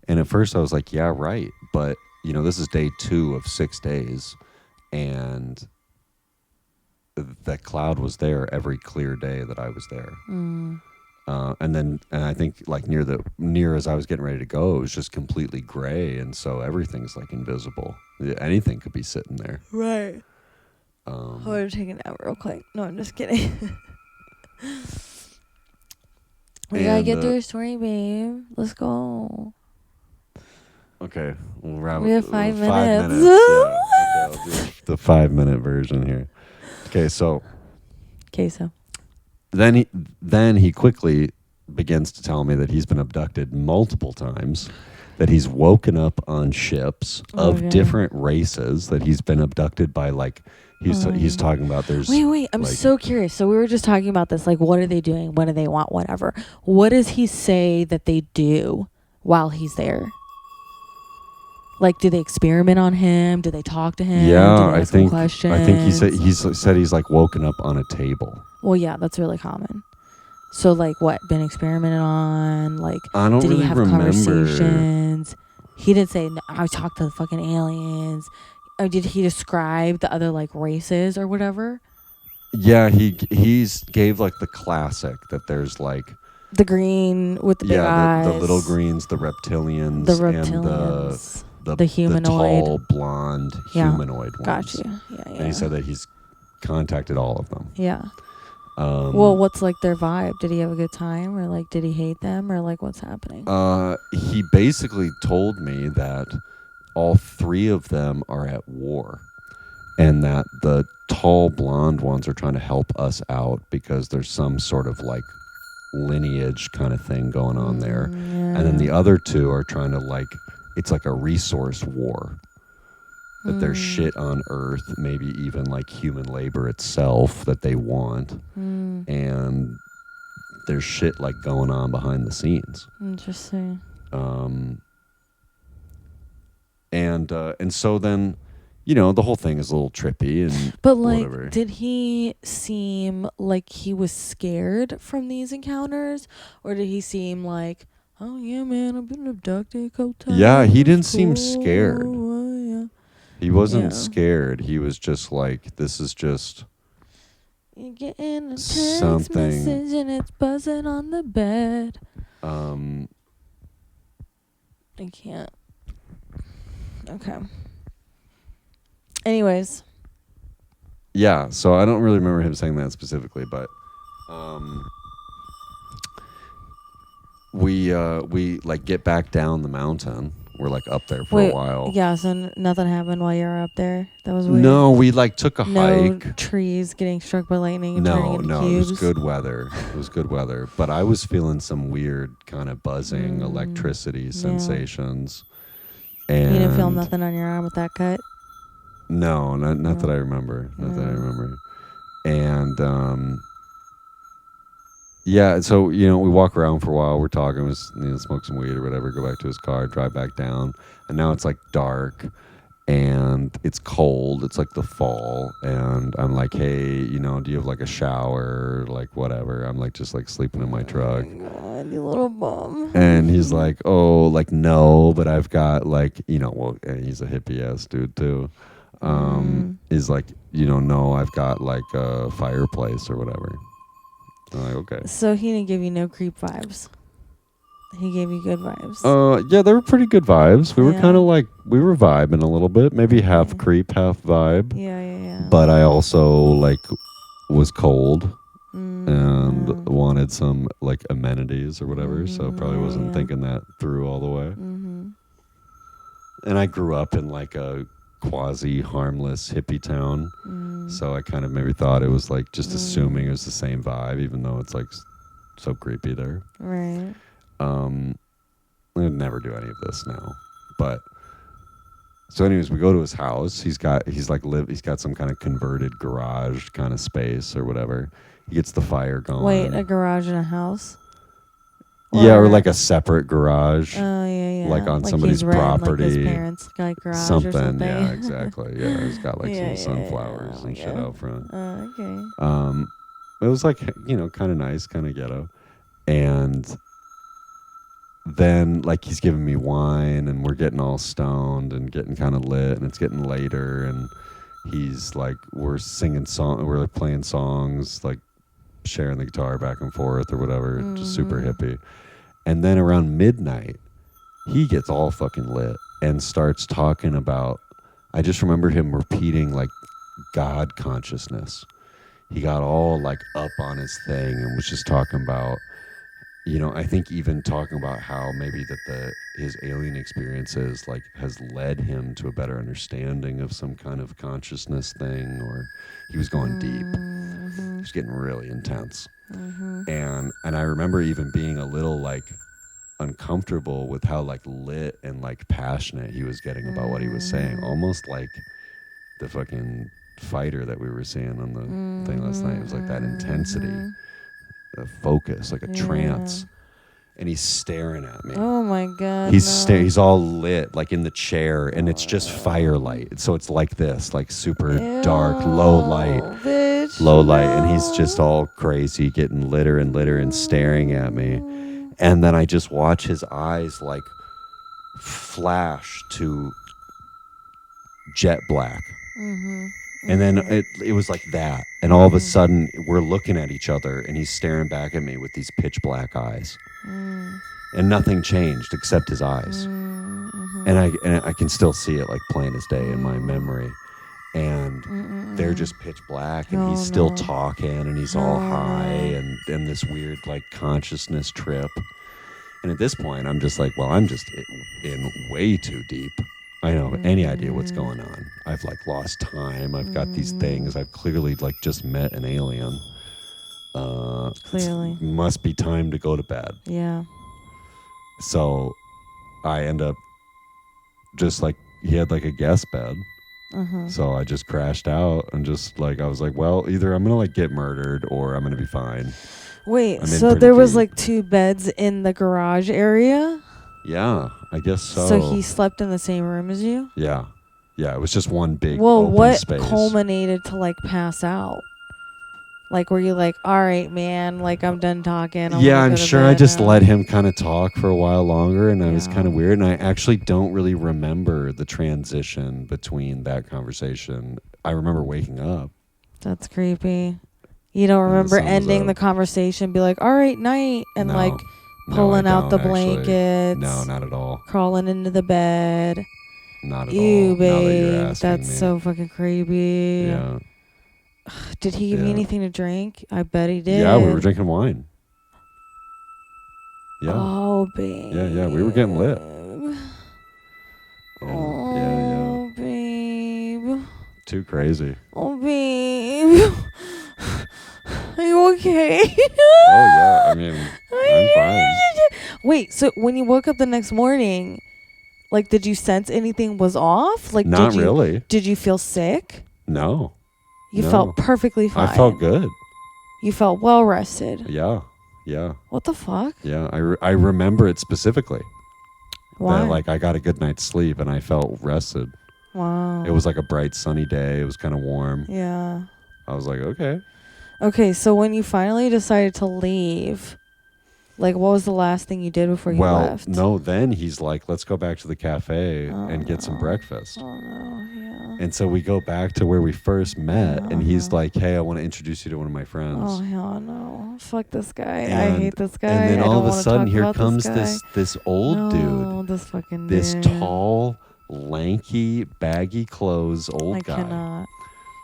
And at first I was like, yeah, right. But, this is day 2 of 6 days, and that cloud was there every clear day that I was there. And I think like near as I was getting ready to go, it was just completely gray, and so everything's like invisible. Anything could be sitting there. Right. I'm going to take a nap real quick. No, I'm just kidding. We gotta get through a story, babe. Let's go. Okay, we'll wrap. We have 5 minutes. 5 minutes. Yeah. Okay, I'll do the 5-minute version here. Okay, so. Then he quickly begins to tell me that he's been abducted multiple times, that he's woken up on ships of different races, that he's been abducted by like he's talking about there's Wait, I'm so curious. So we were just talking about this, like what are they doing? What do they want? Whatever. What does he say that they do while he's there? Like, do they experiment on him? Do they talk to him? Yeah, do they ask him questions? I think he said he's like woken up on a table. Well, yeah, that's really common. So, like, what, been experimented on? Like, I don't did really he have remember. Conversations? He didn't say, no, I talked to the fucking aliens. Or did he describe the other, like, races or whatever? Yeah, he's gave, like, the classic that there's, like... The green with the big eyes. The little greens, the reptilians. And the humanoid. The tall, blonde, humanoid ones. Got you. Yeah. And he said that he's contacted all of them. Yeah. Well, what's like their vibe? Did he have a good time, or like did he hate them, or like what's happening? He basically told me that all 3 of them are at war, and that the tall blonde ones are trying to help us out because there's some sort of like lineage kind of thing going on there. And then the other 2 are trying to like, it's like a resource war. That there's shit on Earth, maybe even like human labor itself that they want. And there's shit like going on behind the scenes. Interesting. And so then, the whole thing is a little trippy and but like, whatever. Did he seem like he was scared from these encounters, or did he seem like, oh yeah, man, I've been abducted a couple times? Yeah, he didn't seem scared. Yeah. He wasn't scared. He was just like, this is just you're getting a text message and it's buzzing on the bed. I can't. Okay. Anyways. Yeah, so I don't really remember him saying that specifically, but we like get back down the mountain. We're like up there for a while. Yeah, so nothing happened while you were up there. That was weird. No, we like took a no hike. Trees getting struck by lightning and turning into cubes. It was good weather. It was good weather, but I was feeling some weird kind of buzzing, electricity sensations. And you didn't feel nothing on your arm with that cut? No, not that I remember. Not that I remember. And yeah, so we walk around for a while. We're talking, we smoke some weed or whatever. Go back to his car, drive back down, and now it's like dark, and it's cold. It's like the fall, and I'm like, hey, do you have like a shower, like whatever? I'm like just like sleeping in my truck. Oh God, you little bum. And he's like, oh, like no, but I've got like well, and he's a hippie ass dude too. He's like, no, I've got like a fireplace or whatever. I'm like, okay. So he didn't give you no creep vibes. He gave you good vibes. Yeah, they were pretty good vibes. We were kind of like, we were vibing a little bit, maybe half creep, half vibe. Yeah. But I also like was cold and wanted some like amenities or whatever. So probably wasn't thinking that through all the way. And I grew up in like a quasi harmless hippie town. So I kind of maybe thought it was like just assuming it was the same vibe, even though it's like so creepy there. Right. I would never do any of this now, but so anyways, we go to his house. He's got some kind of converted garage kind of space or whatever. He gets the fire going. Wait, a garage in a house? Or like a separate garage. Oh yeah. Like on somebody's property. Like his parents' like garage something. Or something. Yeah, exactly. Yeah, he's got like some sunflowers and shit out front. Okay. It was like kind of nice, kind of ghetto, and then like he's giving me wine and we're getting all stoned and getting kind of lit and it's getting later and he's like we're like playing songs, like sharing the guitar back and forth or whatever, just super hippie. And then around midnight he gets all fucking lit and starts talking about, I just remember him repeating like God consciousness. He got all like up on his thing and was just talking about, I think even talking about how maybe that his alien experiences like has led him to a better understanding of some kind of consciousness thing, or he was going deep. He was getting really intense. And I remember even being a little like uncomfortable with how like lit and like passionate he was getting about what he was saying, almost like the fucking fighter that we were seeing on the thing last night. It was like that intensity, a focus, like a trance. And he's staring at me. Oh my God. He's all lit, like in the chair, and it's just firelight. So it's like this, like super dark, low light. And he's just all crazy, getting litter and staring at me. And then I just watch his eyes like flash to jet black. And then it was like that. And all of a sudden, we're looking at each other, and he's staring back at me with these pitch black eyes. And nothing changed except his eyes. And I can still see it like plain as day in my memory. And they're just pitch black, and he's still talking, and he's all high, and this weird like consciousness trip. And at this point, I'm just like, well, I'm just in way too deep. I don't have any idea what's going on. I've like lost time. I've got these things. I've clearly like just met an alien. Clearly. Must be time to go to bed. Yeah. So I end up just like, he had like a guest bed. So I just crashed out and just like, I was like, well, either I'm going to like get murdered or I'm going to be fine. Wait, so there was like 2 beds in the garage area? Yeah, I guess so. So he slept in the same room as you? Yeah. Yeah, it was just one big open space. What culminated to like pass out? Like, were you like, all right, man, like I'm done talking. I'm sure I just let him kind of talk for a while longer, and I was kind of weird. And I actually don't really remember the transition between that conversation. I remember waking up. That's creepy. You don't remember ending the conversation, be like, all right, night, and like pulling out the blankets. No, not at all. Crawling into the bed. Not at Ew, all. babe. Now that you're asking That's me. so fucking creepy. Yeah. Did he give you anything to drink? I bet he did. Yeah, we were drinking wine. Yeah. Oh, babe. Yeah, we were getting lit. Oh, babe. Too crazy. Oh, babe. Are you okay? Oh, yeah. I mean, I'm fine. Wait, so when you woke up the next morning, like, did you sense anything was off? Like, Not really. Did you feel sick? No. You felt perfectly fine. I felt good. You felt well rested. Yeah. What the fuck? Yeah, I remember it specifically. Why? That, like, I got a good night's sleep and I felt rested. Wow. It was like a bright sunny day. It was kind of warm. Yeah. I was like, okay. Okay, so when you finally decided to leave, like, what was the last thing you did before you left? No, then he's like, let's go back to the cafe and get some breakfast. Oh, no, yeah. And so we go back to where we first met, and he's like, hey, I want to introduce you to one of my friends. Oh, hell no. Fuck this guy. I hate this guy. And then all of a sudden, here comes this old dude. This fucking This dude. tall, lanky, baggy clothes old guy. I cannot.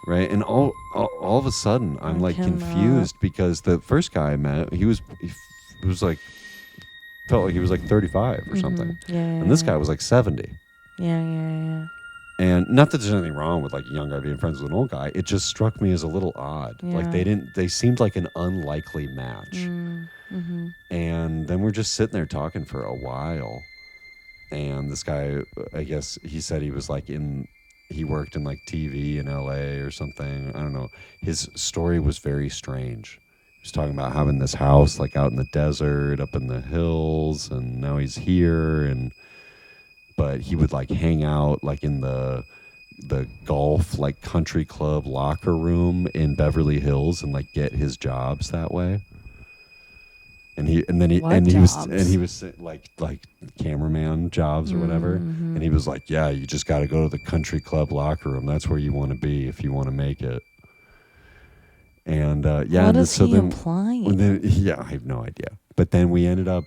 Right? And all of a sudden, I'm like confused because the first guy I met, he was like, felt like he was like 35 or something. Yeah, and this guy was like 70. Yeah. And not that there's anything wrong with like a young guy being friends with an old guy. It just struck me as a little odd. Yeah. Like they seemed like an unlikely match. Mm-hmm. And then we're just sitting there talking for a while. And this guy, I guess he said he was like he worked in like TV in LA or something. I don't know. His story was very strange. He was talking about having this house like out in the desert, up in the hills, and now he's here. But he would like hang out like in the golf like country club locker room in Beverly Hills and like get his jobs that way. And he was like cameraman jobs or whatever. And he was like, yeah, you just got to go to the country club locker room. That's where you want to be if you want to make it. And yeah, what is he implying? I have no idea. But then we ended up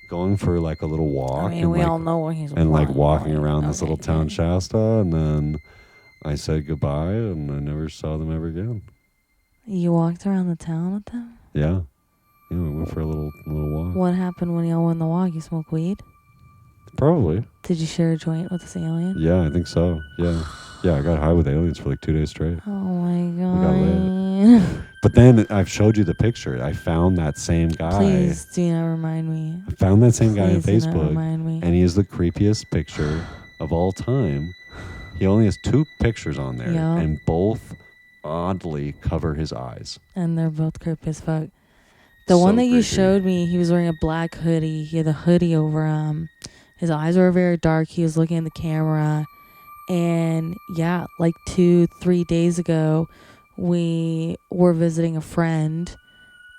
going for like a little walk. I mean, we all know what he's implying. And like walking around this little town, Shasta. And then I said goodbye, and I never saw them ever again. You walked around the town with them? Yeah. Yeah, we went for a little walk. What happened when y'all went on the walk? You smoked weed? Probably. Did you share a joint with this alien? Yeah, I think so. Yeah. Yeah, I got high with aliens for like 2 days straight. Oh my God. We got lit. But then I've showed you the picture. I found that same guy. Please do not remind me. I found that same guy on Please do not Facebook. remind me. And he is the creepiest picture of all time. He only has 2 pictures on there. Yep. And both oddly cover his eyes. And they're both creepy as fuck. The one that you showed me, he was wearing a black hoodie. He had a hoodie over him. His eyes were very dark. He was looking at the camera. And yeah, like 2-3 days ago, we were visiting a friend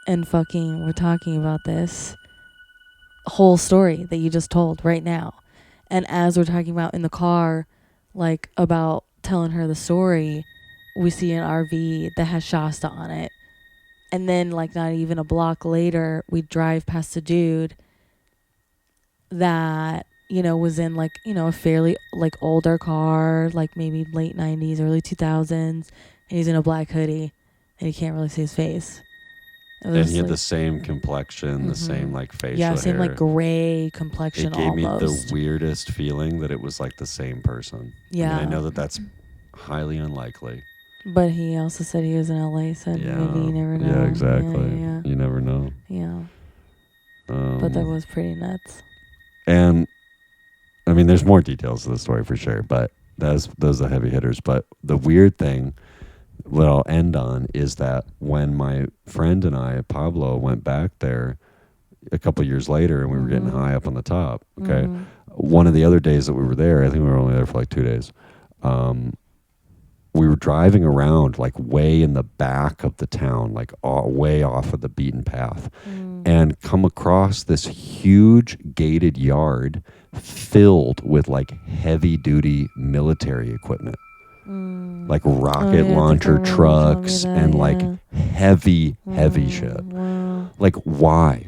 and we're talking about this whole story that you just told right now. And as we're talking about in the car, like about telling her the story, we see an RV that has Shasta on it. And then, like, not even a block later, we drive past a dude that, was in, like, a fairly, like, older car, like, maybe late 90s, early 2000s. And he's in a black hoodie, and you can't really see his face. And he had the same complexion, the same, like, facial hair. Yeah, same, like, gray complexion almost. It gave me the weirdest feeling that it was, like, the same person. Yeah. I mean, I know that that's highly unlikely. But he also said he was in LA, so maybe you never know. Yeah, exactly. Yeah. You never know. Yeah. But that was pretty nuts. And, I mean, there's more details to the story for sure, but those are the heavy hitters. But the weird thing, what I'll end on, is that when my friend and I, Pablo, went back there a couple years later, and we were getting high up on the top, okay? One of the other days that we were there, I think we were only there for like 2 days, we were driving around like way in the back of the town, like way off of the beaten path, and come across this huge gated yard filled with like heavy duty military equipment, like rocket launcher trucks and like heavy shit. Wow. Like why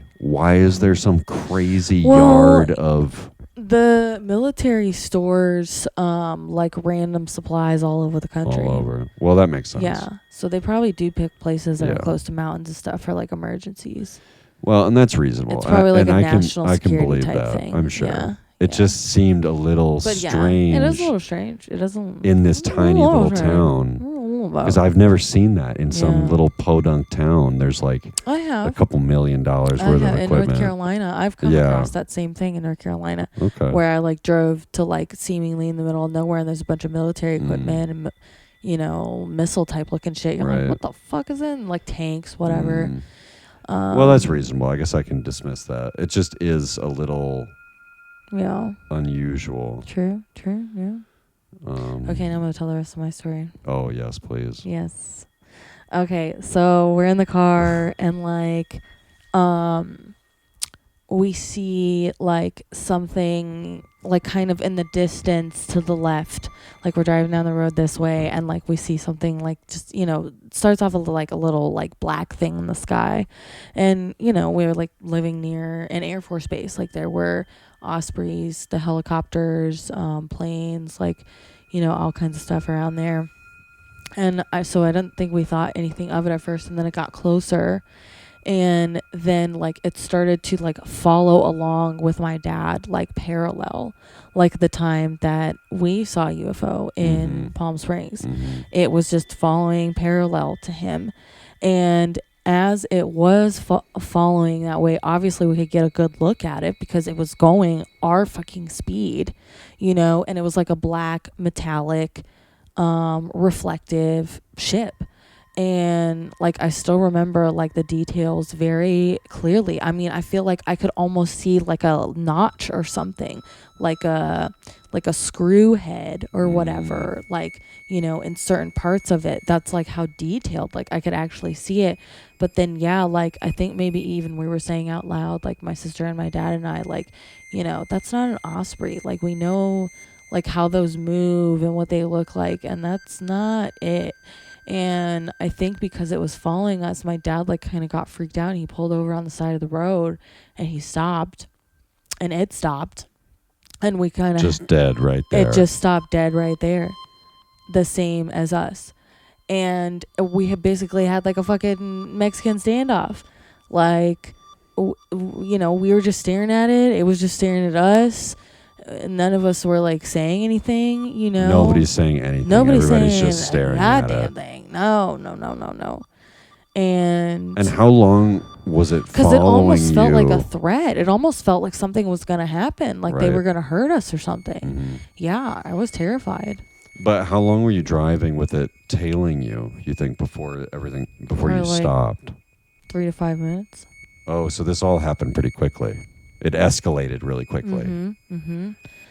is there some crazy yard of The military stores like random supplies all over the country. All over. Well, that makes sense. Yeah. So they probably do pick places that are close to mountains and stuff for like emergencies. Well, and that's reasonable. It's probably like and a national I can security believe type that. thing. I'm sure. Yeah. It just seemed a little strange. It is a little strange. It doesn't in this tiny little town. Because I've never seen that in some little podunk town. There's like a couple $1 million worth of equipment. In North Carolina, I've come across that same thing in North Carolina. Okay. Where I like drove to like seemingly in the middle of nowhere, and there's a bunch of military equipment and missile type looking shit. You're like, what the fuck is it? And like tanks, whatever. Well, that's reasonable. I guess I can dismiss that. It just is a little unusual. True. Yeah. Okay, now I'm gonna tell the rest of my story. Oh yes, please. Yes. Okay, so we're in the car and like, we see like something like kind of in the distance to the left. Like we're driving down the road this way, and like we see something like just starts off like a little like black thing in the sky, and we were like living near an Air Force base. Like there were Ospreys, the helicopters, planes, like all kinds of stuff around there. And I didn't think we thought anything of it at first, and then it got closer, and then like it started to like follow along with my dad, like parallel, like the time that we saw a UFO in Palm Springs. It was just following parallel to him, and as it was following that way, obviously we could get a good look at it because it was going our fucking speed, and it was like a black metallic reflective ship. And like I still remember like the details very clearly. I mean, I feel like I could almost see like a notch or something, like a screw head or whatever, like in certain parts of it. That's like how detailed, like I could actually see it. But then like I think maybe even we were saying out loud, like my sister and my dad and I, like that's not an Osprey. Like we know like how those move and what they look like, and that's not it. And I think because it was following us, my dad like kind of got freaked out, and he pulled over on the side of the road, and he stopped, and it stopped, and we kind of just dead right there. It just stopped dead right there, the same as us. And we had basically had like a fucking Mexican standoff. Like, we were just staring at it. It was just staring at us. None of us were like saying anything, Nobody's saying anything. Nobody's Everybody's saying just staring that at damn it. thing. No. And how long was it following you? Because it almost felt like a threat. It almost felt like something was going to happen, like they were going to hurt us or something. Yeah, I was terrified. But how long were you driving with it tailing you think, before you stopped? 3 to 5 minutes. Oh, so this all happened pretty quickly. It escalated really quickly.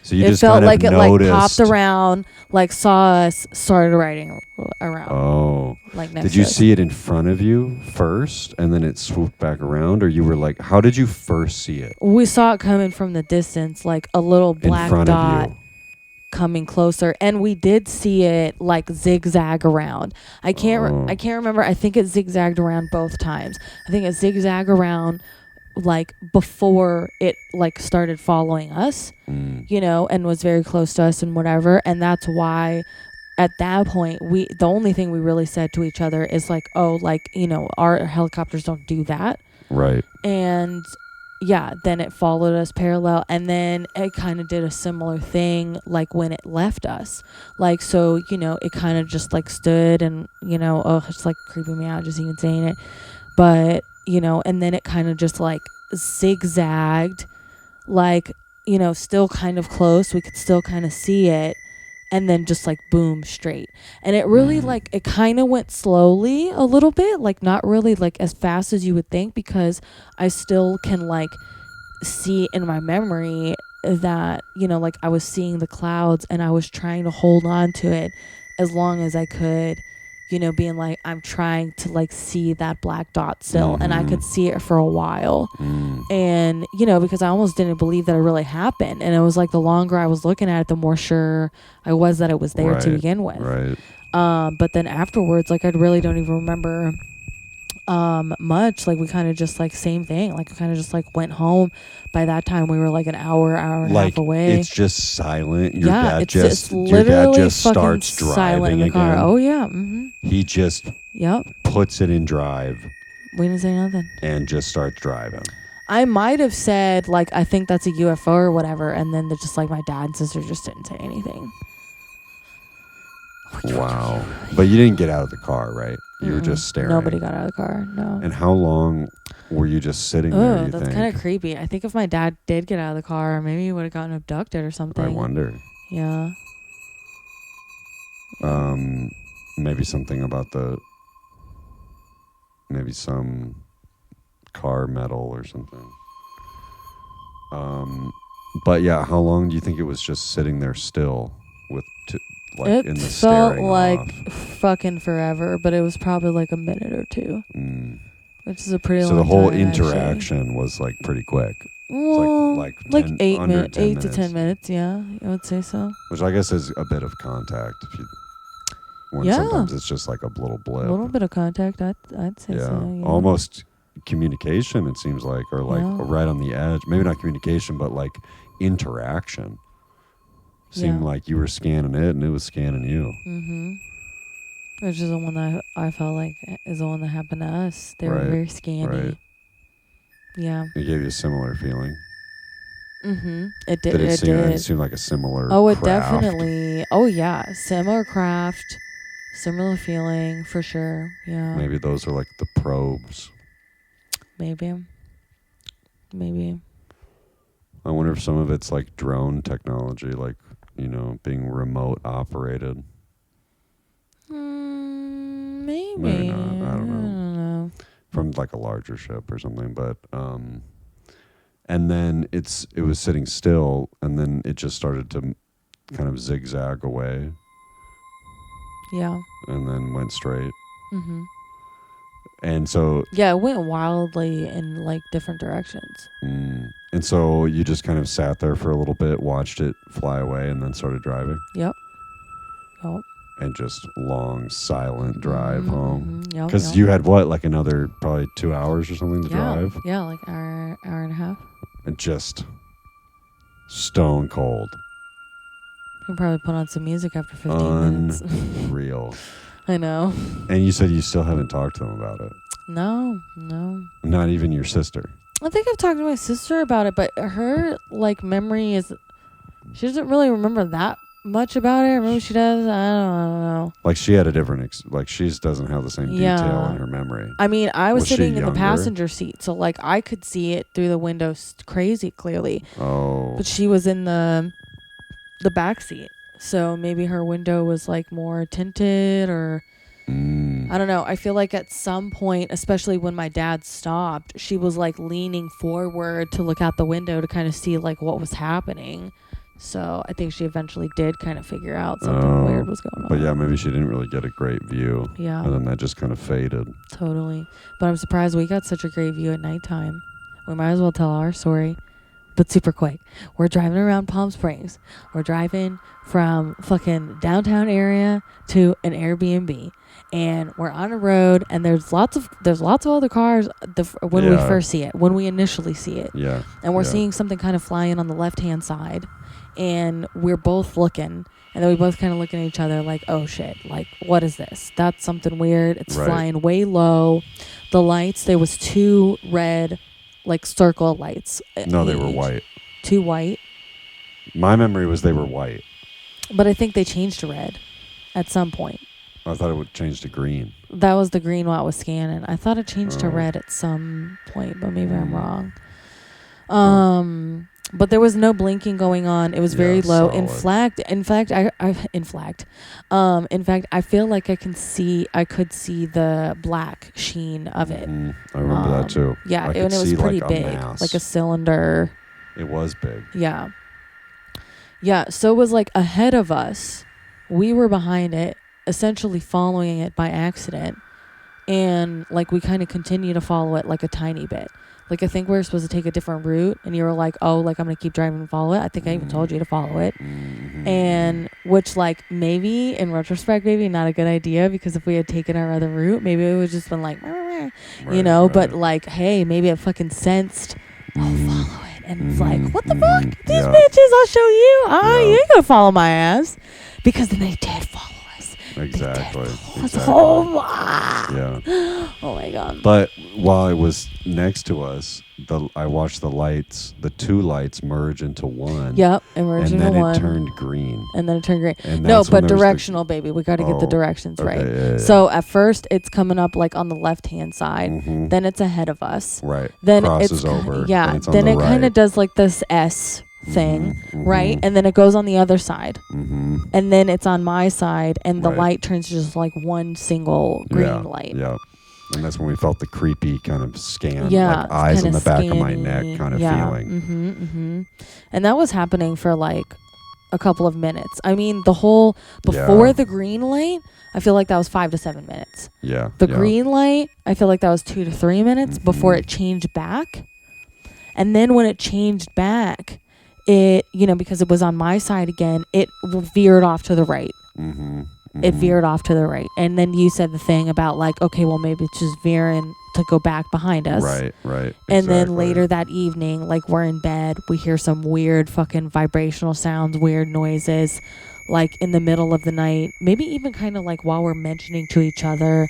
So you it just felt kind of like it noticed. like popped around, like saw us, started riding around. Oh, like next did you to us. see it in front of you first, and then it swooped back around, or you were like, how did you first see it? We saw it coming from the distance, like a little black in front dot of you. coming closer, and we did see it like zigzag around. I can't remember. I think it zigzagged around both times. I think it zigzagged around like before it like started following us, and was very close to us and whatever. And that's why at that point the only thing we really said to each other is like, oh, like, our helicopters don't do that. Right. And then it followed us parallel, and then it kind of did a similar thing like when it left us. Like, so, it kind of just like stood and, it's like creeping me out just even saying it. But, and then it kind of just like zigzagged, like, still kind of close. We could still kind of see it, and then just like boom, straight. And it really like, it kind of went slowly a little bit, like not really like as fast as you would think, because I still can like see in my memory that, like I was seeing the clouds, and I was trying to hold on to it as long as I could, being like, I'm trying to like see that black dot still, and I could see it for a while. And, because I almost didn't believe that it really happened. And it was like, the longer I was looking at it, the more sure I was that it was there to begin with. Right. But then afterwards, like, I really don't even remember much. Like we kind of just like same thing. Like kind of just like went home. By that time we were like an hour and a half away. It's just silent. Your dad literally just starts driving in the car. again. Oh yeah. Mm-hmm. He just puts it in drive. We didn't say nothing. And just starts driving. I might have said like I think that's a UFO or whatever, and then just like my dad and sister just didn't say anything. Wow. But you didn't get out of the car, right? You were just staring. Nobody got out of the car, no. And how long were you just sitting there, that's kind of creepy. I think if my dad did get out of the car, maybe he would have gotten abducted or something. I wonder. Yeah. Maybe something about maybe some car metal or something. But yeah, how long do you think it was just sitting there still with it in the felt staring like off? Fucking forever, but it was probably like a minute or two, which is a pretty long time. So the whole time, interaction was like pretty quick. Well, like 8 minutes, 8 minutes. to 10 minutes. Yeah, I would say so. Which I guess is a bit of contact. Sometimes it's just like a little blip. A little bit of contact, I'd say so. Yeah. Almost communication. It seems like, or like right on the edge. Maybe not communication, but like interaction. Seemed like you were scanning it and it was scanning you. Mm-hmm. Which is the one that I felt like is the one that happened to us. They were very scanny. Right. Yeah. It gave you a similar feeling. Mm-hmm. It did. It seemed like a similar craft. Definitely. Oh, yeah. Similar craft. Similar feeling, for sure. Yeah. Maybe those are like the probes. Maybe. I wonder if some of it's like drone technology, like, being remote operated. Maybe not. I don't know. know. From like a larger ship or something, but and then it was sitting still, and then it just started to kind of zigzag away. Yeah. And then went straight. Mm-hmm. And so... Yeah, it went wildly in, like, different directions. And so you just kind of sat there for a little bit, watched it fly away, and then started driving? Yep. And just long, silent drive home? Yep. Because you had, what, like another probably 2 hours or something to drive? Yeah, like hour and a half. And just stone cold. You can probably put on some music after 15 minutes. Unreal. I know. And you said you still haven't talked to them about it. No. Not even your sister. I think I've talked to my sister about it, but her memory is, she doesn't really remember that much about it. Or maybe she does. I don't know. Like she had a different, she doesn't have the same detail in her memory. I mean, I was sitting in the passenger seat, so I could see it through the window crazy clearly. Oh. But she was in the back seat, so maybe her window was more tinted, or I don't know. I feel like at some point, especially when my dad stopped, she was leaning forward to look out the window to kind of see what was happening. So I think she eventually did kind of figure out something weird was going on. But yeah, maybe she didn't really get a great view. Yeah. And then that just kind of faded. Totally. But I'm surprised we got such a great view at nighttime. We might as well tell our story, but super quick. We're driving around Palm Springs. We're driving from fucking downtown area to an Airbnb. And we're on a road, and there's lots of other cars when we first see it, when we initially see it. Yeah. And we're seeing something kind of flying on the left-hand side. And we're both looking, and then we both kind of look at each other oh shit, what is this? That's something weird. It's flying way low. The lights, there was 2 red circle lights. No, they were white. 2 white. My memory was they were white. But I think they changed to red at some point. I thought it would change to green. That was the green while it was scanning. I thought it changed to red at some point, but maybe I'm wrong. But there was no blinking going on. It was very low. Solid. In fact, I feel like I could see the black sheen of it. I remember that too. Yeah, and it was pretty big, like a cylinder. It was big. Yeah. Yeah, so it was ahead of us. We were behind it, essentially following it by accident. And we kind of continue to follow it a tiny bit. I think we were supposed to take a different route, and you were I'm going to keep driving and follow it. I think I even told you to follow it. And which, like, maybe in retrospect, maybe not a good idea, because if we had taken our other route, maybe it would just been like, you know, but like, hey, maybe it fucking sensed, follow it. And it's like, what the fuck? These bitches, I'll show you. You ain't gonna follow my ass. Because then they did follow us. Exactly. Oh, oh my God. But while it was next to us, I watched the two lights merge into one. Yep, emerged into one. And then it turned green. No, but directional, baby. We got to get the directions right. Yeah. So at first, it's coming up like on the left-hand side. Then it's ahead of us. Right. Then crosses over. Yeah. Then it kind of does like this S thing, right? And then it goes on the other side. And then it's on my side, and the light turns just like one single green light. Yeah. And that's when we felt the creepy kind of scan, like eyes on the back of my neck kind of feeling. And that was happening for like a couple of minutes. I mean, the whole, before the green light, I feel like that was 5 to 7 minutes. Yeah. The green light, I feel like that was 2 to 3 minutes before it changed back. And then when it changed back, it, you know, because it was on my side again, it veered off to the right. It veered off to the right. And then you said the thing about like, okay, well, maybe it's just veering to go back behind us. Right. And then later that evening, like we're in bed, we hear some weird fucking vibrational sounds, weird noises, like in the middle of the night. Maybe even kind of like while we're mentioning to each other,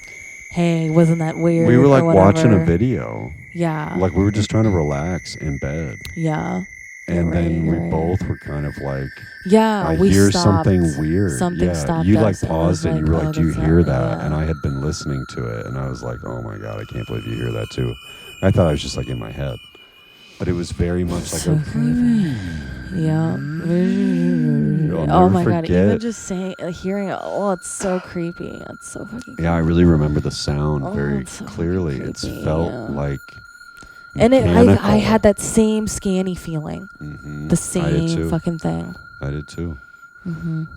hey, wasn't that weird? We were like watching a video. Yeah. Like we were just trying to relax in bed. Yeah. And then we both were kind of like, I hear stopped. something weird. Something stopped. You us. like paused it and you were like, do you hear that? Yeah. And I had been listening to it and I was like, oh my God, I can't believe you hear that too. I thought I was just like in my head. But it was very much like creepy. Yeah. Oh my God. Even just hearing it, it's so creepy. It's so fucking creepy. Yeah, I really remember the sound very clearly. It felt like and I had that same scanny feeling. The same fucking thing. I did too.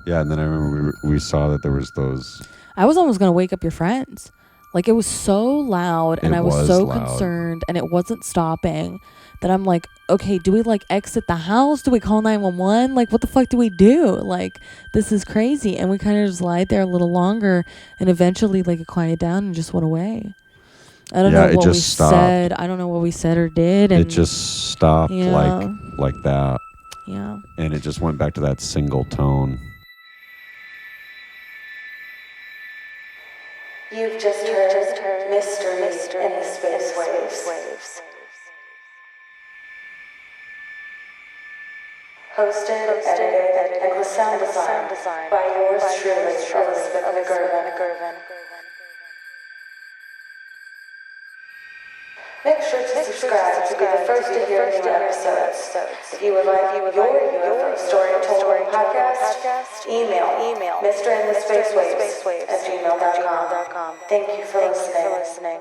Yeah, and then I remember we saw that there was those. I was almost going to wake up your friends. Like, it was so loud, and I was so concerned, and it wasn't stopping, that I'm like, okay, do we, like, exit the house? Do we call 911? Like, what the fuck do we do? Like, this is crazy. And we kind of just lied there a little longer, and eventually, like, it quieted down and just went away. I don't know what we said. I don't know what we said or did. And it just stopped like that. Yeah. And it just went back to that single tone. You've just heard Mystery in the Space Waves. Hosted, edited, and with sound design by yours truly, Elizabeth McIrvin. Make sure to subscribe to be the first to hear new episodes. If you would like your UFO story told on podcast, email Mr. in the Space Waves at gmail.com. Thank you for listening.